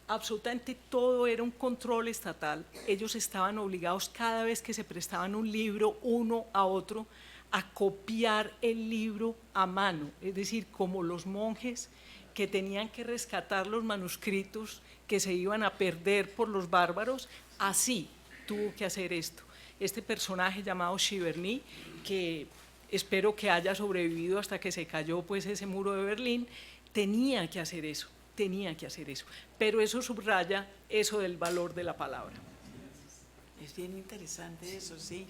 C: absolutamente todo era un control estatal, ellos estaban obligados cada vez que se prestaban un libro uno a otro a copiar el libro a mano, es decir, como los monjes que tenían que rescatar los manuscritos que se iban a perder por los bárbaros, así tuvo que hacer esto. Este personaje llamado Giverny, que espero que haya sobrevivido hasta que se cayó pues ese muro de Berlín, tenía que hacer eso, pero eso subraya eso del valor de la palabra.
B: Es bien interesante eso, sí,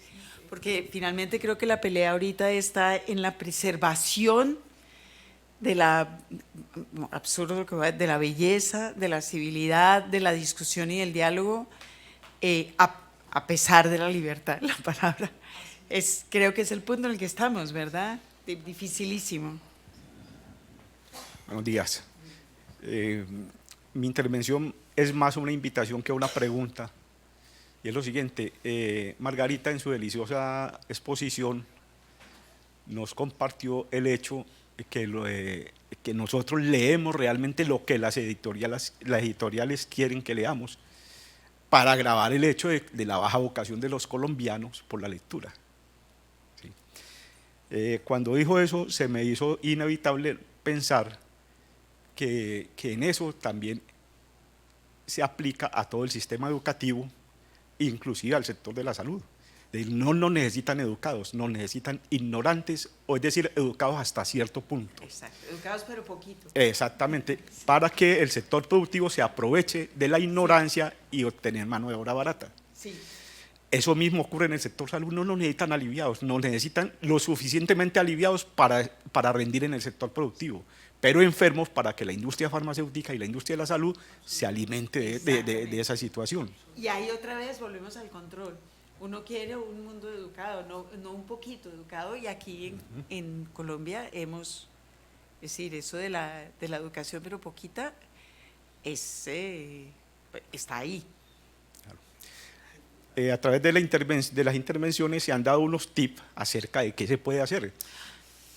B: porque finalmente creo que la pelea ahorita está en la preservación de la, absurdo que va, de la belleza, de la civilidad, de la discusión y del diálogo, a pesar de la libertad de la palabra. Creo que es el punto en el que estamos, ¿verdad? Dificilísimo.
G: Buenos días. Mi intervención es más una invitación que una pregunta. Y es lo siguiente, Margarita en su deliciosa exposición nos compartió el hecho que nosotros leemos realmente lo que las editoriales quieren que leamos, para agravar el hecho de la baja vocación de los colombianos por la lectura. ¿Sí? Cuando dijo eso, se me hizo inevitable pensar que en eso también se aplica a todo el sistema educativo, inclusive al sector de la salud. No nos necesitan educados, nos necesitan ignorantes, o es decir, educados hasta cierto punto.
B: Exacto, educados pero poquito.
G: Exactamente, para que el sector productivo se aproveche de la ignorancia y obtener mano de obra barata.
B: Sí.
G: Eso mismo ocurre en el sector salud, no nos necesitan aliviados, nos necesitan lo suficientemente aliviados para rendir en el sector productivo, pero enfermos para que la industria farmacéutica y la industria de la salud se alimente de esa situación.
B: Y ahí otra vez volvemos al control. Uno quiere un mundo educado, no un poquito educado, y aquí en Colombia es decir, eso de la educación pero poquita, está ahí.
G: A través de las intervenciones se han dado unos tips acerca de qué se puede hacer,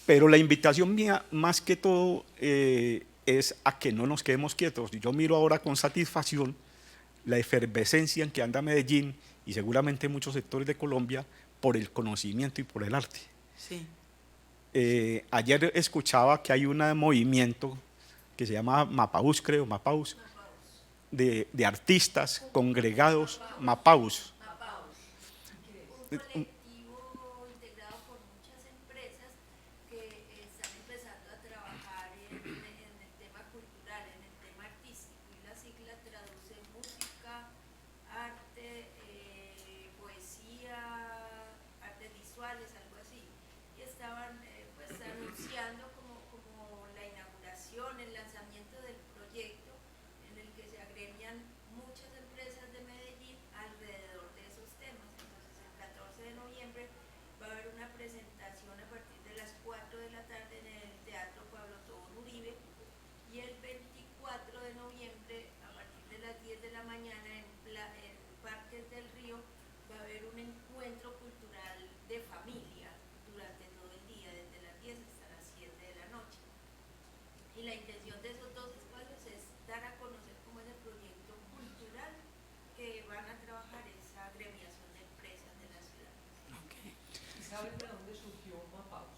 G: pero la invitación mía más que todo es a que no nos quedemos quietos. Yo miro ahora con satisfacción la efervescencia en que anda Medellín y seguramente muchos sectores de Colombia por el conocimiento y por el arte.
B: Sí.
G: Ayer escuchaba que hay un movimiento que se llama Mapaus, creo, Mapaus, de artistas congregados, Mapaus.
H: Un colectivo integrado por muchas empresas que están empezando a trabajar en el tema cultural, en el tema artístico, y la sigla traduce música, arte, poesía, artes visuales, algo así, y estaban pues anunciando como la inauguración, el lanzamiento del proyecto en el que se agremian muchas empresas de Medellín alrededor de esos temas. Entonces el 14 de noviembre va a haber una presentación a partir de las 4 de la tarde en el Teatro Pablo Tobón Uribe, y el 24 de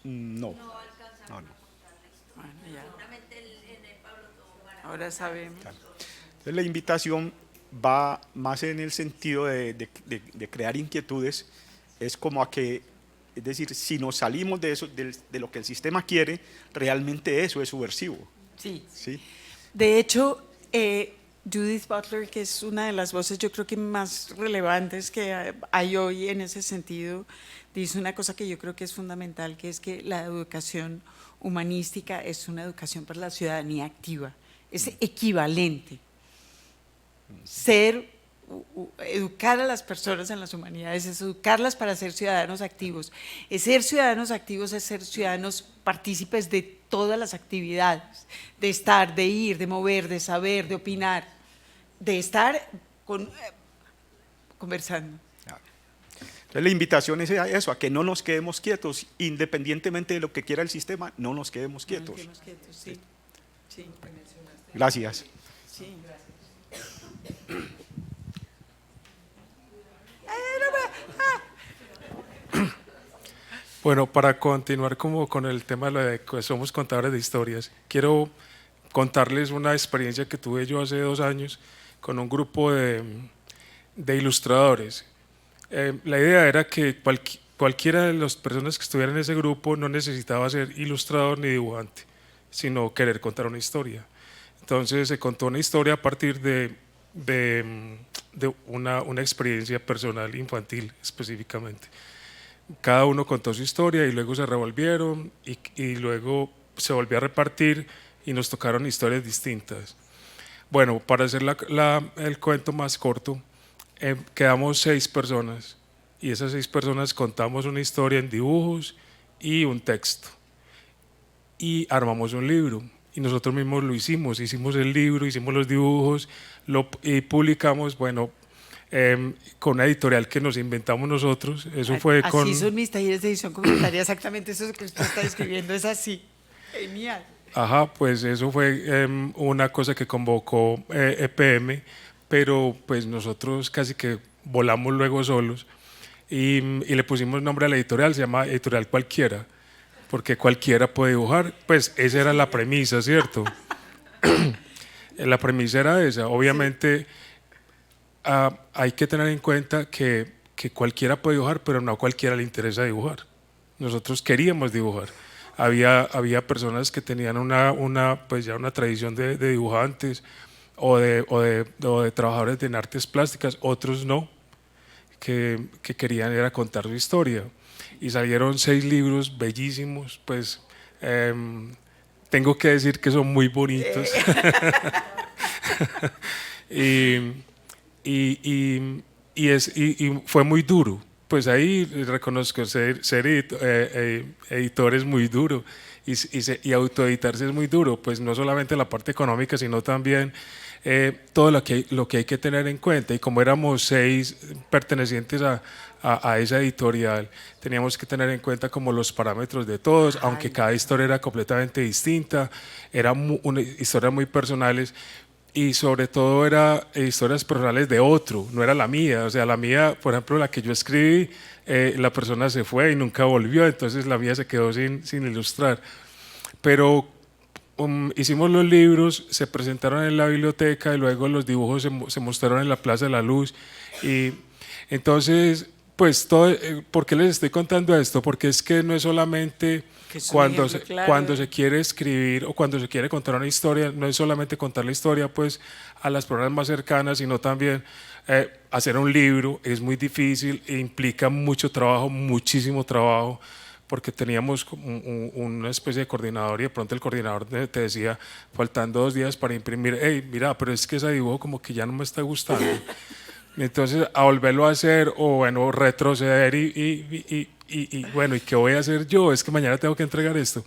G: No.
H: no alcanzaron
G: No.
H: a contar la historia.
B: Bueno, ya.
H: Seguramente en el Pablo Tobón
B: Ahora sabemos.
G: Entonces, la invitación va más en el sentido de crear inquietudes, es como a que, es decir, si nos salimos de eso, de lo que el sistema quiere, realmente eso es subversivo.
B: Sí.
G: ¿Sí?
B: De hecho, Judith Butler, que es una de las voces yo creo que más relevantes que hay hoy en ese sentido, dice una cosa que yo creo que es fundamental, que es que la educación humanística es una educación para la ciudadanía activa, es equivalente. Educar a las personas en las humanidades es educarlas para ser ciudadanos activos. Ser ciudadanos activos es ser ciudadanos partícipes de todas las actividades, de estar, de ir, de mover, de saber, de opinar, de estar conversando.
G: Entonces, la invitación es a eso, a que no nos quedemos quietos, independientemente de lo que quiera el sistema, no nos quedemos quietos.
B: No nos quedemos quietos, sí. Sí.
G: Gracias.
B: Sí.
E: Bueno, para continuar como con el tema de lo de que somos contadores de historias, quiero contarles una experiencia que tuve yo hace 2 años con un grupo de ilustradores. La idea era que cualquiera de las personas que estuvieran en ese grupo no necesitaba ser ilustrador ni dibujante, sino querer contar una historia. Entonces se contó una historia a partir de una experiencia personal infantil específicamente. Cada uno contó su historia y luego se revolvieron y luego se volvió a repartir y nos tocaron historias distintas. Bueno, para hacer el cuento más corto, quedamos 6 personas y esas 6 personas contamos una historia en dibujos y un texto y armamos un libro y nosotros mismos lo hicimos el libro, hicimos los dibujos y publicamos, bueno, con una editorial que nos inventamos nosotros. Eso fue
B: así
E: con...
B: son mis talleres de edición comunitaria, exactamente eso que usted está describiendo es así. Genial.
E: Ajá, pues eso fue una cosa que convocó EPM, pero pues nosotros casi que volamos luego solos y le pusimos nombre a la editorial, se llama Editorial Cualquiera, porque cualquiera puede dibujar, pues esa era la premisa, ¿cierto? La premisa era esa, obviamente hay que tener en cuenta que cualquiera puede dibujar, pero no a cualquiera le interesa dibujar. Nosotros queríamos dibujar. Había personas que tenían pues ya una tradición de dibujantes o de trabajadores en artes plásticas, otros no, que querían era contar su historia. Y salieron 6 libros bellísimos, pues tengo que decir que son muy bonitos. y fue muy duro. Pues ahí reconozco ser editor es muy duro y autoeditarse es muy duro, pues no solamente la parte económica, sino también todo lo que hay que tener en cuenta. Y como éramos 6 pertenecientes a esa editorial, teníamos que tener en cuenta como los parámetros de todos, aunque cada historia era completamente distinta, eran historias muy personales. Y sobre todo eran historias personales de otro, no era la mía. O sea, la mía, por ejemplo, la que yo escribí, la persona se fue y nunca volvió, entonces la mía se quedó sin ilustrar. Pero hicimos los libros, se presentaron en la biblioteca y luego los dibujos se mostraron en la Plaza de la Luz. Y entonces, pues, ¿por qué les estoy contando esto? Porque es que no es solamente... Cuando se quiere escribir o cuando se quiere contar una historia, no es solamente contar la historia pues a las personas más cercanas, sino también hacer un libro es muy difícil e implica mucho trabajo, muchísimo trabajo, porque teníamos una especie de coordinador y de pronto el coordinador te decía, faltando 2 días para imprimir, hey, mira, pero es que ese dibujo como que ya no me está gustando. Entonces, a volverlo a hacer o bueno, retroceder y bueno, ¿y qué voy a hacer yo? Es que mañana tengo que entregar esto.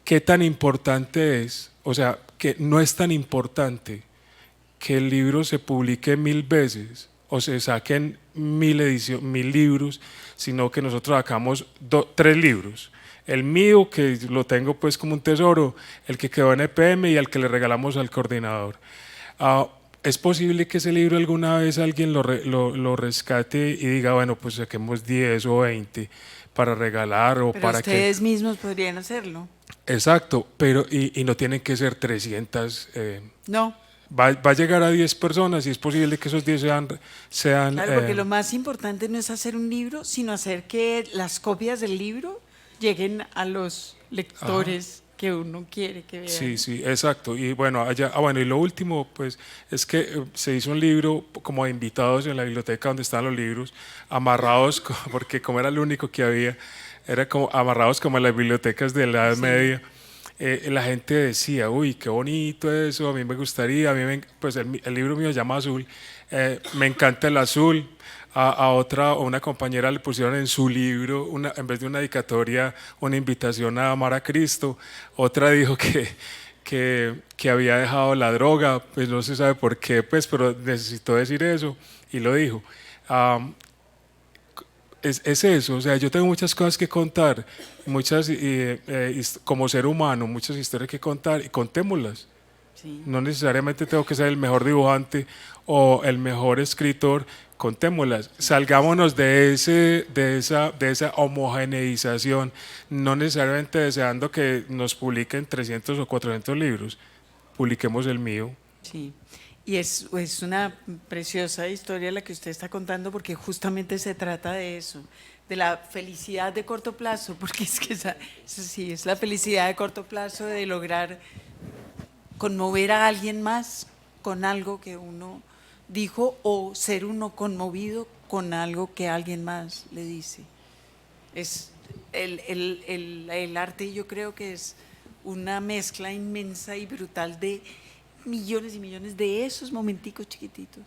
E: ¿Qué tan importante es? O sea, que no es tan importante que el libro se publique 1000 veces o se saquen 1000 libros, sino que nosotros sacamos 3 libros. El mío, que lo tengo pues como un tesoro, el que quedó en EPM y el que le regalamos al coordinador. Es posible que ese libro alguna vez alguien lo rescate y diga, bueno, pues saquemos 10 o 20, para regalar o
B: Pero
E: para que...
B: ustedes mismos podrían hacerlo.
E: Exacto, pero y no tienen que ser 300.
B: No,
E: Va a llegar a 10 personas y es posible que esos 10 sean
B: claro, porque lo más importante no es hacer un libro, sino hacer que las copias del libro lleguen a los lectores que uno quiere que vean.
E: sí, sí, exacto. Y bueno, bueno, y lo último, pues, es que se hizo un libro como de invitados en la biblioteca donde están los libros, amarrados, porque como era el único que había, era como amarrados como en las bibliotecas de la Edad Media. La gente decía, uy, qué bonito eso, a mí me gustaría, pues el libro mío se llama Azul, me encanta el azul. A una compañera le pusieron en su libro, en vez de una dedicatoria, una invitación a amar a Cristo. Otra dijo que había dejado la droga, pues no se sabe por qué, pues, pero necesitó decir eso y lo dijo. Es eso, o sea, yo tengo muchas cosas que contar, como ser humano, muchas historias que contar y contémoslas.
B: Sí.
E: No necesariamente tengo que ser el mejor dibujante o el mejor escritor, contémoslas, salgámonos de esa homogeneización, no necesariamente deseando que nos publiquen 300 o 400 libros, publiquemos el mío.
B: Sí, y es una preciosa historia la que usted está contando porque justamente se trata de eso, de la felicidad de corto plazo, porque es que esa sí, es la felicidad de corto plazo de lograr conmover a alguien más con algo que uno dijo o ser uno conmovido con algo que alguien más le dice. Es el arte, yo creo que es una mezcla inmensa y brutal de millones y millones de esos momenticos chiquititos.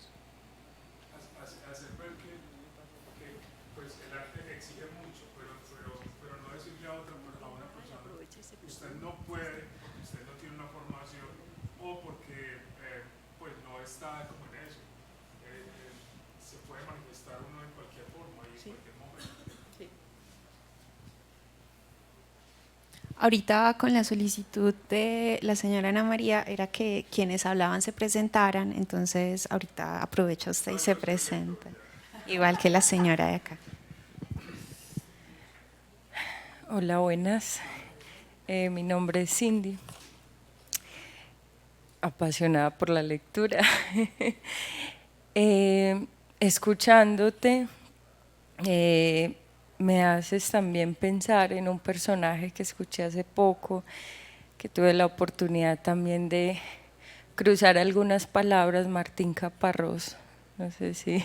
E: Hacer ver que pues el arte exige mucho, pero no decirle a una persona, usted no puede, usted no tiene una formación o porque pues no está como en eso. Se puede manifestar uno en cualquier forma y en cualquier momento.
A: Ahorita con la solicitud de la señora Ana María era que quienes hablaban se presentaran, entonces ahorita aprovecha usted y se presenta, igual que la señora de acá.
I: Hola, buenas. Mi nombre es Cindy, apasionada por la lectura. Escuchándote, me haces también pensar en un personaje que escuché hace poco, que tuve la oportunidad también de cruzar algunas palabras, Martín Caparrós, no sé si…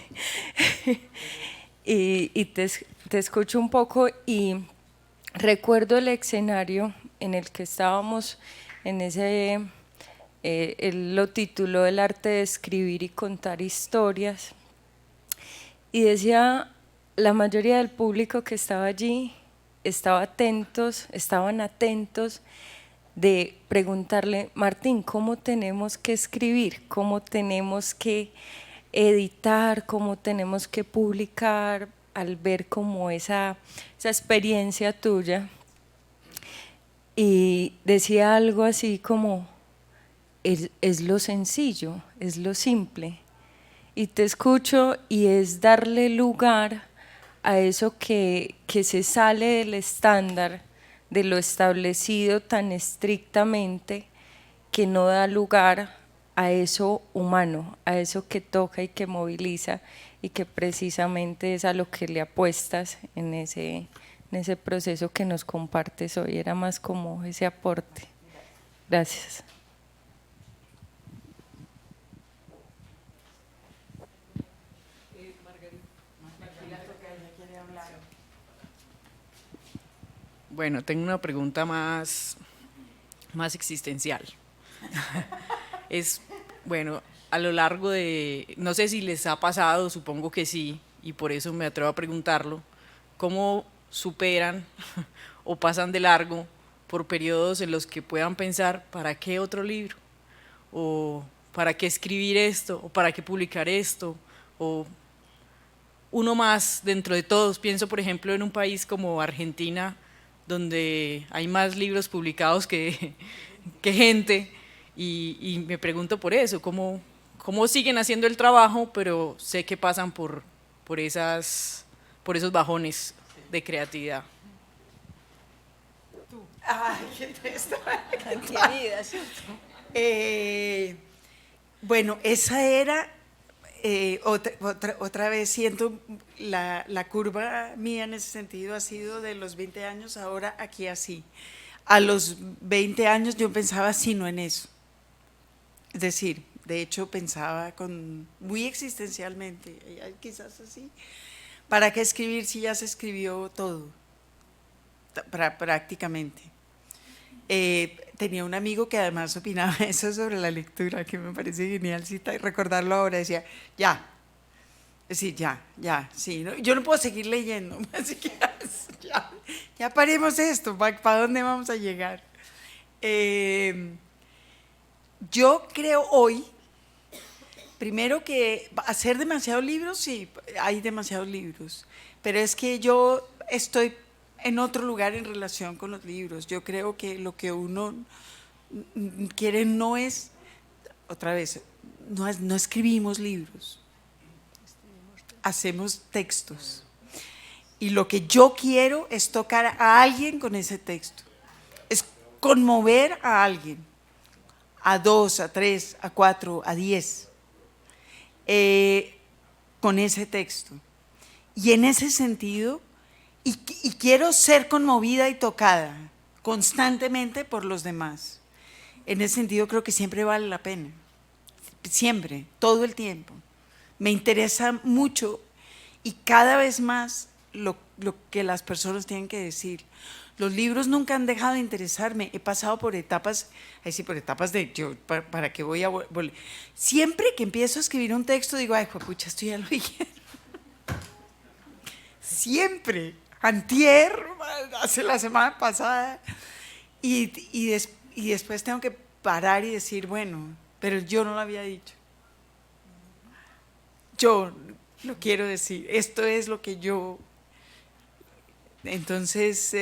I: y te escucho un poco y recuerdo el escenario en el que estábamos, en ese… él lo tituló El arte de escribir y contar historias, y decía, la mayoría del público que estaba allí estaban atentos de preguntarle, Martín, ¿cómo tenemos que escribir? ¿Cómo tenemos que editar? ¿Cómo tenemos que publicar? Al ver como esa experiencia tuya, y decía algo así como, es lo sencillo, es lo simple, y te escucho y es darle lugar a eso que se sale del estándar, de lo establecido tan estrictamente, que no da lugar a eso humano, a eso que toca y que moviliza, y que precisamente es a lo que le apuestas en ese proceso que nos compartes hoy. Era más como ese aporte. Gracias.
D: Bueno, tengo una pregunta más existencial. Bueno, a lo largo de, no sé si les ha pasado, supongo que sí, y por eso me atrevo a preguntarlo, ¿cómo superan o pasan de largo por periodos en los que puedan pensar, ¿para qué otro libro? ¿O para qué escribir esto? ¿O para qué publicar esto? ¿O uno más dentro de todos? Pienso, por ejemplo, en un país como Argentina, donde hay más libros publicados que gente, y me pregunto por eso, ¿cómo siguen haciendo el trabajo, pero sé que pasan por esos bajones de creatividad?
B: Ay, qué triste.
I: Querida, ¿cierto?
B: Bueno, esa era, otra vez siento la curva mía en ese sentido ha sido de los 20 años, ahora aquí así. A los 20 años yo pensaba sino en eso. Es decir, de hecho pensaba muy existencialmente, quizás así, ¿para qué escribir si ya se escribió todo? Prácticamente. Tenía un amigo que además opinaba eso sobre la lectura, que me parece genial recordarlo ahora, decía, ya, es decir, ya, sí, ¿no? Yo no puedo seguir leyendo, así que ya paremos esto, ¿para dónde vamos a llegar? Yo creo hoy, primero que hacer demasiados libros, sí, hay demasiados libros, pero es que yo estoy en otro lugar en relación con los libros. Yo creo que lo que uno quiere no es, otra vez, no escribimos libros, hacemos textos. Y lo que yo quiero es tocar a alguien con ese texto, es conmover a alguien, a 2, a 3, a 4, a 10, con ese texto. Y en ese sentido, y quiero ser conmovida y tocada constantemente por los demás. En ese sentido creo que siempre vale la pena, siempre, todo el tiempo. Me interesa mucho y cada vez más lo que las personas tienen que decir. Los libros nunca han dejado de interesarme, he pasado por etapas, por etapas de yo, ¿para qué voy a volver? Siempre que empiezo a escribir un texto digo, ay, pucha, esto ya lo dijeron. Siempre. Antier, hace la semana pasada, y después tengo que parar y decir, bueno, pero yo no lo había dicho. Yo lo quiero decir, esto es lo que yo... Entonces,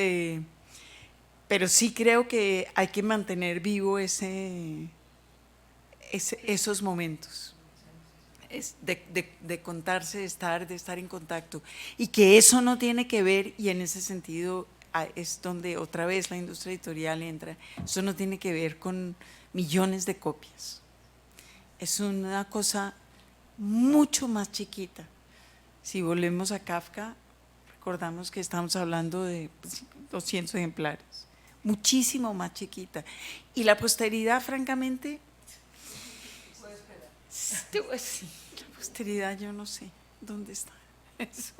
B: pero sí creo que hay que mantener vivo esos momentos. De contarse, de estar en contacto, y que eso no tiene que ver, y en ese sentido es donde otra vez la industria editorial entra, eso no tiene que ver con millones de copias, es una cosa mucho más chiquita. Si volvemos a Kafka, recordamos que estamos hablando de 200 ejemplares, muchísimo más chiquita, y la posteridad, francamente, la posteridad yo no sé dónde está eso.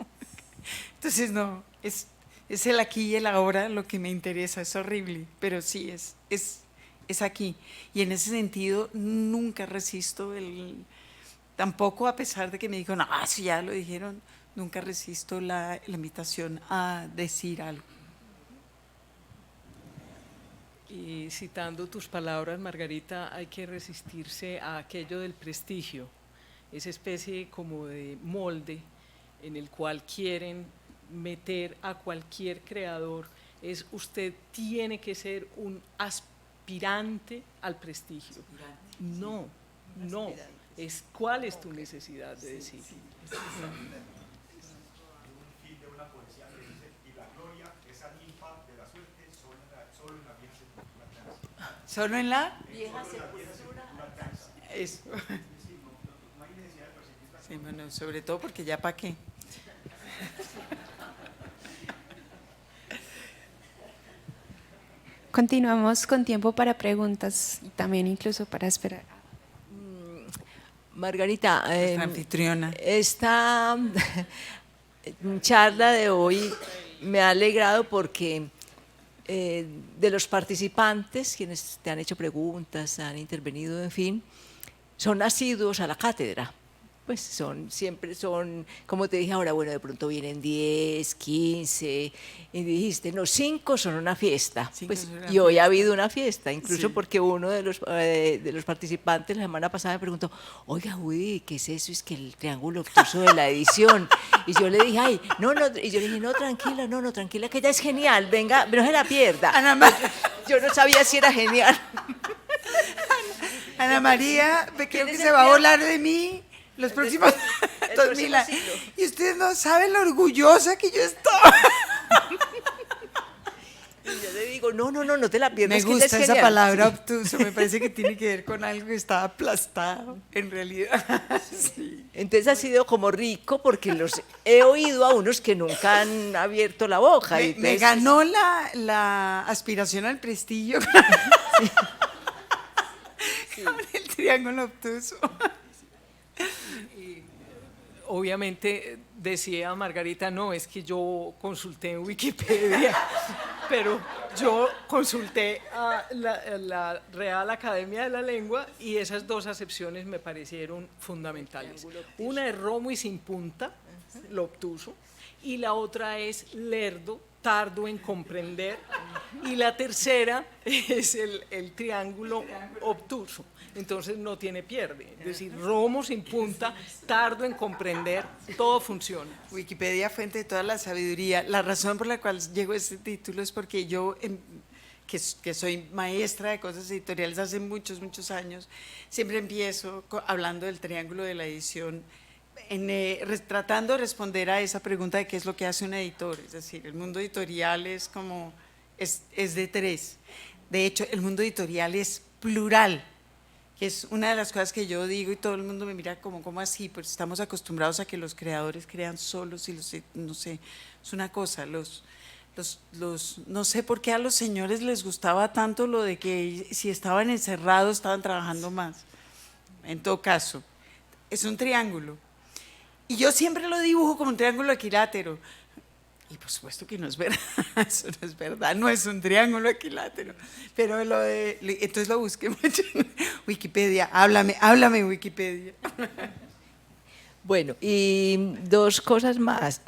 B: Entonces no, es el aquí y el ahora lo que me interesa, es horrible, pero sí, es aquí. Y en ese sentido nunca resisto tampoco, a pesar de que me dijeron, sí, ya lo dijeron, nunca resisto la invitación a decir algo.
C: Y citando tus palabras, Margarita, hay que resistirse a aquello del prestigio, esa especie como de molde en el cual quieren meter a cualquier creador. Usted tiene que ser un aspirante al prestigio. No, es cuál es tu necesidad de decir.
B: ¿Solo en la vieja sepultura? Eso. Sí, bueno, sobre todo porque ya para qué.
A: Continuamos con tiempo para preguntas y también incluso para esperar.
J: Margarita,
B: Nuestra anfitriona.
J: Esta charla de hoy me ha alegrado porque de los participantes, quienes te han hecho preguntas, han intervenido, en fin, son asiduos a la cátedra. Pues siempre son, como te dije ahora, bueno, de pronto vienen 10, 15, y dijiste, no, 5 son una fiesta. Pues, y hoy ha habido una fiesta, incluso sí, porque uno de los participantes la semana pasada me preguntó, oiga, Judy, ¿qué es eso? Es que el triángulo obtuso de la edición. Y yo le dije, ay, no, y yo le dije, no, tranquila, que ella es genial, venga, no se la pierda. Yo no sabía si era genial.
B: Ana María, creo que se va a volar de mí los próximos 2000 años. Y ustedes no saben lo orgullosa que yo estoy.
J: Y yo le digo, digo, no te la
B: Me
J: pierdas. que
B: gusta
J: es
B: esa
J: genial.
B: palabra obtuso, me parece que tiene que ver con algo que está aplastado, en realidad. Sí.
J: Entonces ha sido como rico porque los he oído a unos que nunca han abierto la boca. y
B: Me
J: entonces-
B: ganó la aspiración al prestigio con el triángulo obtuso.
C: Obviamente decía Margarita, no, es que yo consulté en Wikipedia, pero yo consulté a la Real Academia de la Lengua y esas dos acepciones me parecieron fundamentales. Una es romo y sin punta, lo obtuso, y la otra es lerdo, tardo en comprender, y la tercera es el triángulo obtuso. Entonces no tiene pierde, es decir, romo sin punta, tardo en comprender, todo funciona.
B: Wikipedia, fuente de toda la sabiduría. La razón por la cual llego a este título es porque yo, que soy maestra de cosas editoriales hace muchos años, siempre empiezo hablando del triángulo de la edición, tratando de responder a esa pregunta de qué es lo que hace un editor. Es decir, el mundo editorial es de tres. De hecho, el mundo editorial es plural, que es una de las cosas que yo digo y todo el mundo me mira como así, pues estamos acostumbrados a que los creadores crean solos y no sé, es una cosa, no sé por qué a los señores les gustaba tanto lo de que si estaban encerrados estaban trabajando más. En todo caso, es un triángulo. Y yo siempre lo dibujo como un triángulo equilátero. Y por supuesto que no es verdad, eso no es verdad, no es un triángulo equilátero. Pero entonces lo busqué mucho en Wikipedia, háblame Wikipedia.
J: Bueno, y dos cosas más.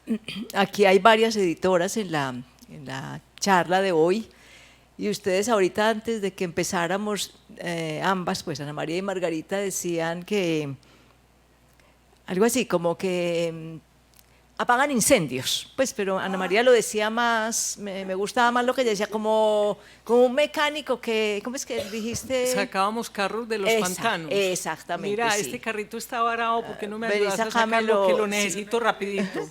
J: Aquí hay varias editoras en la charla de hoy y ustedes ahorita antes de que empezáramos, ambas, pues Ana María y Margarita decían que algo así como que apagan incendios, pues, pero Ana María lo decía más, me gustaba más lo que ella decía, como un mecánico que, ¿cómo es que dijiste?
C: Sacábamos carros de los pantanos.
J: Exactamente.
C: Mira,
J: sí.
C: este carrito está varado, ¿por qué no me
J: Ven y
C: ayudas a sacarlo?
J: sácamelo,
C: Que lo
J: sí.
C: necesito rapidito.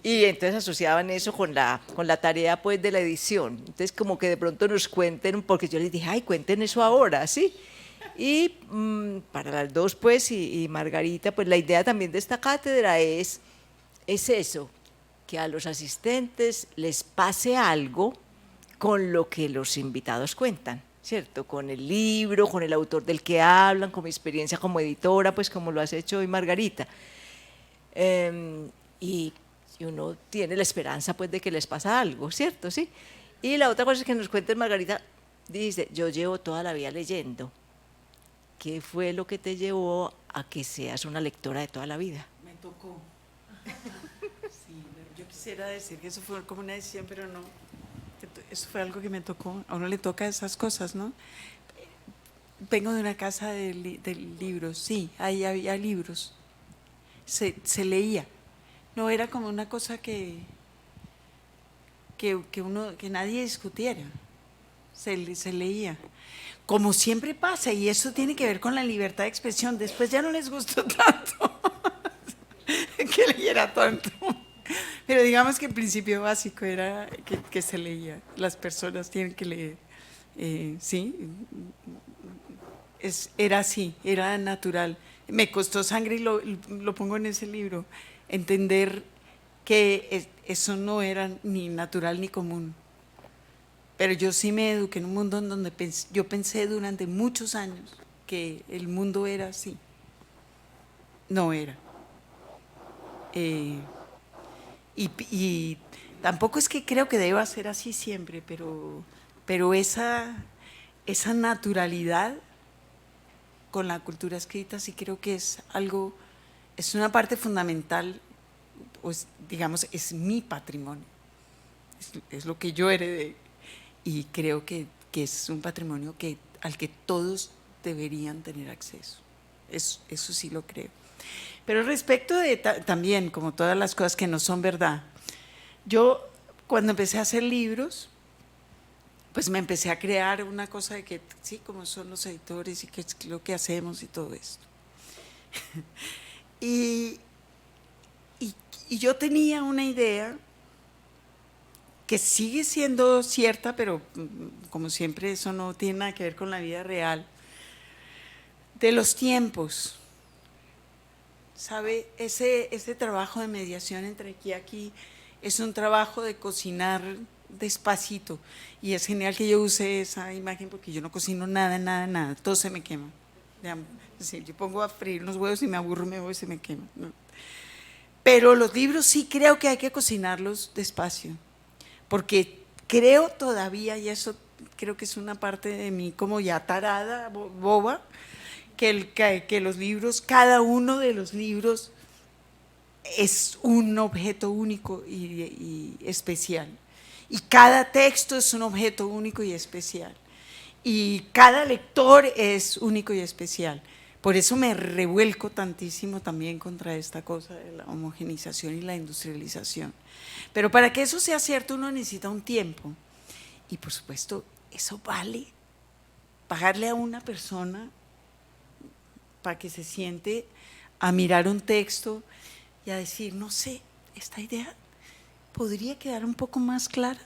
J: Y entonces asociaban eso con la tarea pues de la edición. Entonces como que de pronto nos cuenten, porque yo les dije, ay, cuenten eso ahora, ¿sí? Y para las dos pues y Margarita, pues la idea también de esta cátedra es eso, que a los asistentes les pase algo con lo que los invitados cuentan, ¿cierto? Con el libro, con el autor del que hablan, con mi experiencia como editora, pues como lo has hecho hoy Margarita. Y uno tiene la esperanza pues de que les pasa algo, ¿cierto? ¿Sí? Y la otra cosa es que nos cuentes, Margarita, dice, yo llevo toda la vida leyendo. ¿Qué fue lo que te llevó a que seas una lectora de toda la vida?
B: Me tocó. Sí, yo quisiera decir que eso fue como una decisión, pero no. Eso fue algo que me tocó. A uno le toca esas cosas, ¿no? Vengo de una casa de libros, sí, ahí había libros. Se leía. No era como una cosa que nadie discutiera. Se leía. Como siempre pasa, y eso tiene que ver con la libertad de expresión. Después ya no les gustó tanto que leyera tanto. Pero digamos que el principio básico era que se leía. Las personas tienen que leer. Sí, era así, era natural. Me costó sangre y lo pongo en ese libro. Entender que eso no era ni natural ni común. Pero yo sí me eduqué en un mundo en donde yo pensé durante muchos años que el mundo era así. No era. Y tampoco es que creo que deba ser así siempre, pero esa naturalidad con la cultura escrita sí creo que es algo, es una parte fundamental, pues, digamos, es mi patrimonio, es lo que yo heredé y creo que es un patrimonio al que todos deberían tener acceso, eso sí lo creo. Pero respecto de también, como todas las cosas que no son verdad, yo cuando empecé a hacer libros, pues me empecé a crear una cosa de que sí, como son los editores y qué es lo que hacemos y todo esto. y yo tenía una idea que sigue siendo cierta, pero como siempre eso no tiene nada que ver con la vida real, de los tiempos. ¿Sabe? Ese trabajo de mediación entre aquí y aquí es un trabajo de cocinar despacito, y es genial que yo use esa imagen porque yo no cocino nada, todo se me quema. Es decir, yo pongo a freír los huevos y me aburro, me voy y se me quema, ¿no? Pero los libros sí creo que hay que cocinarlos despacio, porque creo todavía, y eso creo que es una parte de mí como ya tarada, boba, que los libros, cada uno de los libros es un objeto único y especial. Y cada texto es un objeto único y especial. Y cada lector es único y especial. Por eso me revuelco tantísimo también contra esta cosa de la homogenización y la industrialización. Pero para que eso sea cierto uno necesita un tiempo. Y por supuesto, eso vale. Pagarle a una persona para que se siente a mirar un texto y a decir, no sé, esta idea podría quedar un poco más clara,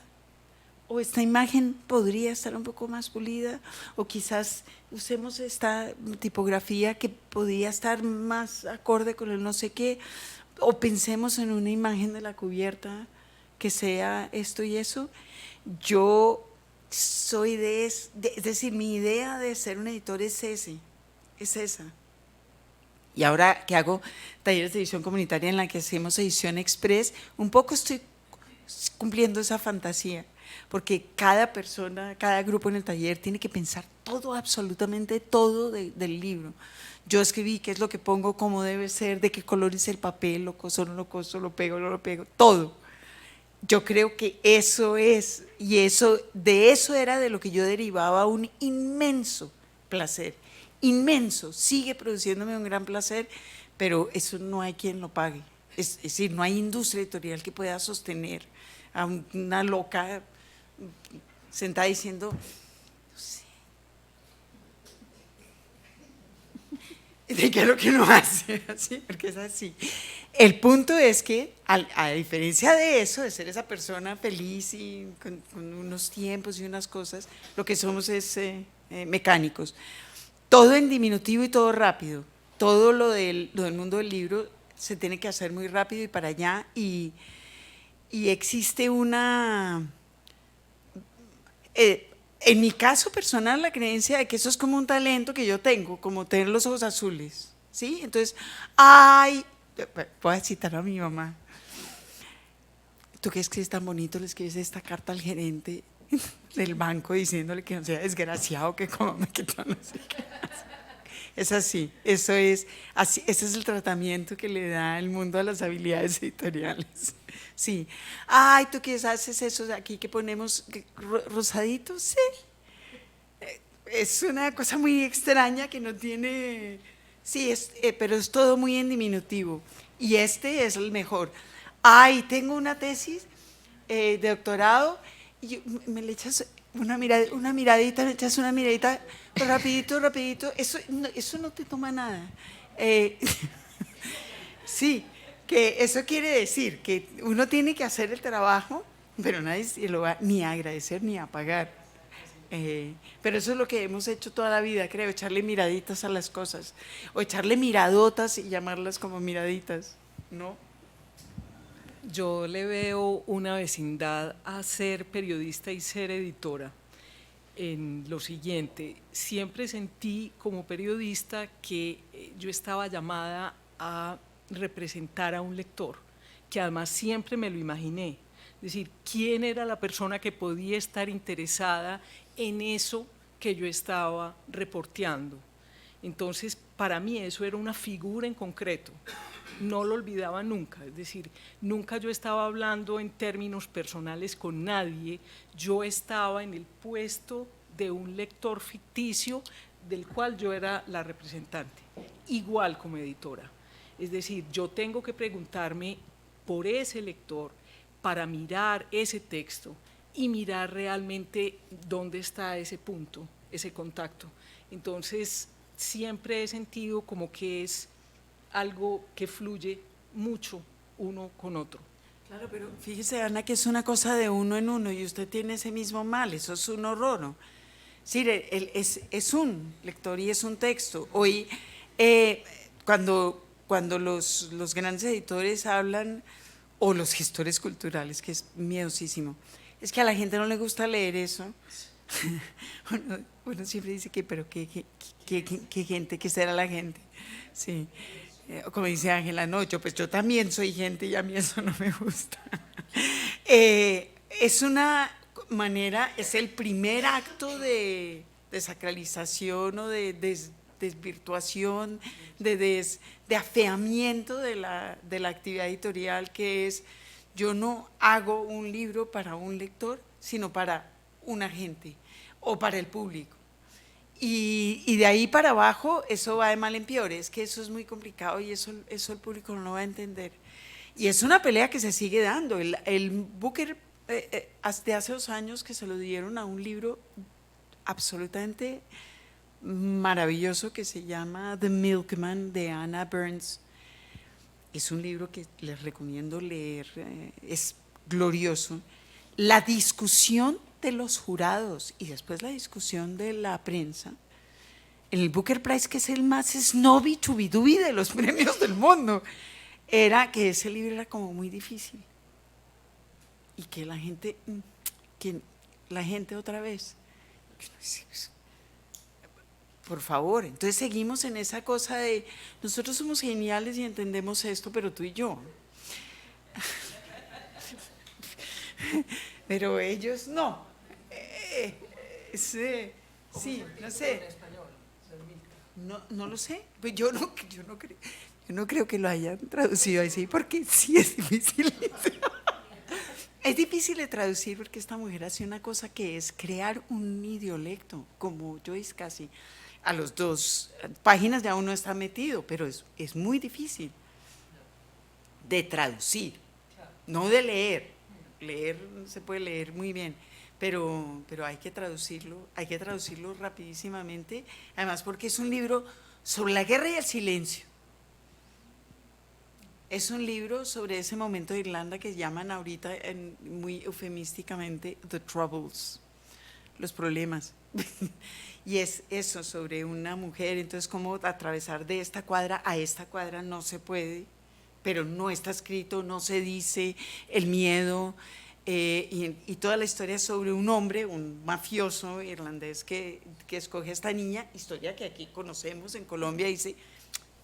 B: o esta imagen podría estar un poco más pulida, o quizás usemos esta tipografía que podría estar más acorde con el no sé qué, o pensemos en una imagen de la cubierta que sea esto y eso. Yo soy es decir, mi idea de ser un editor es esa. Y ahora que hago talleres de edición comunitaria en la que hacemos edición express, un poco estoy cumpliendo esa fantasía, porque cada persona, cada grupo en el taller tiene que pensar todo, absolutamente todo del libro. Yo escribí qué es lo que pongo, cómo debe ser, de qué color es el papel, lo coso, no lo coso, lo pego, no lo pego, todo. Yo creo que eso es, y de eso era de lo que yo derivaba un inmenso placer. Inmenso, sigue produciéndome un gran placer, pero eso no hay quien lo pague. Es decir, no hay industria editorial que pueda sostener a una loca sentada diciendo, no sé, de qué es lo que no hace, así, porque es así. El punto es que, a diferencia de eso, de ser esa persona feliz y con unos tiempos y unas cosas, lo que somos es mecánicos. Todo en diminutivo y todo rápido. Todo lo del mundo del libro se tiene que hacer muy rápido y para allá. Y existe una… en mi caso personal, la creencia de que eso es como un talento que yo tengo, como tener los ojos azules. ¿Sí? Entonces, voy a citar a mi mamá. ¿Tú qué escribes tan bonito? Le escribes esta carta al gerente del banco diciéndole que no sea desgraciado, que come, que no sé qué. Es así, eso es así, ese es el tratamiento que le da el mundo a las habilidades editoriales. Sí. Ay, ¿tú qué haces eso aquí que ponemos rosadito? Sí. Es una cosa muy extraña que no tiene… Sí, pero es todo muy en diminutivo. Y este es el mejor. Ay, tengo una tesis de doctorado y me le echas una miradita, me echas una miradita, rapidito, eso no te toma nada. Sí, que eso quiere decir que uno tiene que hacer el trabajo, pero nadie se lo va ni a agradecer ni a pagar. Pero eso es lo que hemos hecho toda la vida, creo, echarle miraditas a las cosas, o echarle miradotas y llamarlas como miraditas, ¿no?
C: Yo le veo una vecindad a ser periodista y ser editora en lo siguiente. Siempre sentí como periodista que yo estaba llamada a representar a un lector, que además siempre me lo imaginé. Es decir, ¿quién era la persona que podía estar interesada en eso que yo estaba reporteando? Entonces, para mí eso era una figura en concreto. No lo olvidaba nunca, es decir, nunca yo estaba hablando en términos personales con nadie, yo estaba en el puesto de un lector ficticio del cual yo era la representante, igual como editora. Es decir, yo tengo que preguntarme por ese lector para mirar ese texto y mirar realmente dónde está ese punto, ese contacto. Entonces, siempre he sentido como que es algo que fluye mucho uno con otro.
B: Claro, pero fíjese, Ana, que es una cosa de uno en uno y usted tiene ese mismo mal, eso es un horror, ¿no? Sí, es un lector y es un texto. Hoy, cuando los grandes editores hablan, o los gestores culturales, que es miedosísimo, es que a la gente no le gusta leer eso. Uno siempre dice que, pero qué gente, ¿qué será la gente? Sí. Como dice Ángela, no, pues yo también soy gente y a mí eso no me gusta. Es una manera, es el primer acto de desacralización o de desvirtuación, de afeamiento de la actividad editorial, que es, yo no hago un libro para un lector, sino para una gente o para el público. Y de ahí para abajo eso va de mal en peor, es que eso es muy complicado y eso el público no lo va a entender. Y es una pelea que se sigue dando. El Booker, de hace 2 años que se lo dieron a un libro absolutamente maravilloso que se llama The Milkman, de Anna Burns. Es un libro que les recomiendo leer, es glorioso. La discusión de los jurados y después la discusión de la prensa en el Booker Prize, que es el más snobby chubidubi de los premios del mundo, era que ese libro era como muy difícil y que la gente otra vez, por favor. Entonces seguimos en esa cosa de nosotros somos geniales y entendemos esto, pero tú y yo, pero ellos no. Sí, no sé. No lo sé. Pues yo no creo que lo hayan traducido así, porque sí es difícil. Es difícil de traducir porque esta mujer hace una cosa que es crear un idiolecto, como Joyce casi. A los 2 páginas ya uno está metido, pero es muy difícil de traducir, no de leer. Leer se puede leer muy bien, pero hay que traducirlo rapidísimamente, además porque es un libro sobre la guerra y el silencio. Es un libro sobre ese momento de Irlanda que llaman ahorita muy eufemísticamente The Troubles, los problemas. Y es eso, sobre una mujer, entonces cómo atravesar de esta cuadra a esta cuadra no se puede, pero no está escrito, no se dice, el miedo, y toda la historia sobre un hombre, un mafioso irlandés que escoge a esta niña, historia que aquí conocemos en Colombia, y dice,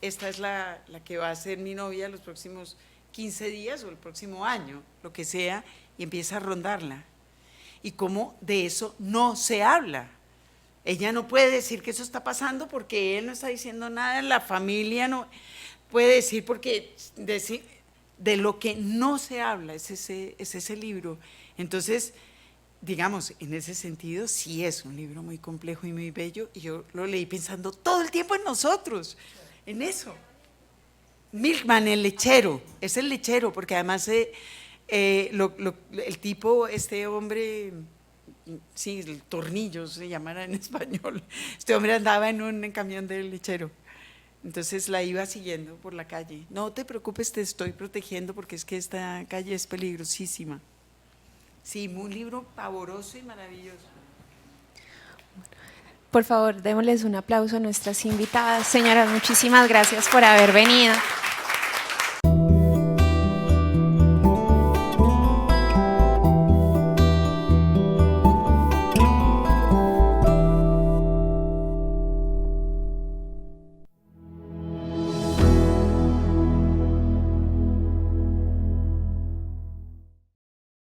B: esta es la que va a ser mi novia los próximos 15 días o el próximo año, lo que sea, y empieza a rondarla. Y cómo de eso no se habla. Ella no puede decir que eso está pasando porque él no está diciendo nada, la familia no puede decir, porque de lo que no se habla es ese libro. Entonces, digamos, en ese sentido sí es un libro muy complejo y muy bello, y yo lo leí pensando todo el tiempo en nosotros, en eso. Milkman, el lechero, es el lechero, porque además el tipo, este hombre, sí, el tornillo se llamará en español, este hombre andaba en un camión del lechero. Entonces la iba siguiendo por la calle. No te preocupes, te estoy protegiendo porque es que esta calle es peligrosísima. Sí, un libro pavoroso y maravilloso.
A: Por favor, démosles un aplauso a nuestras invitadas. Señoras, muchísimas gracias por haber venido.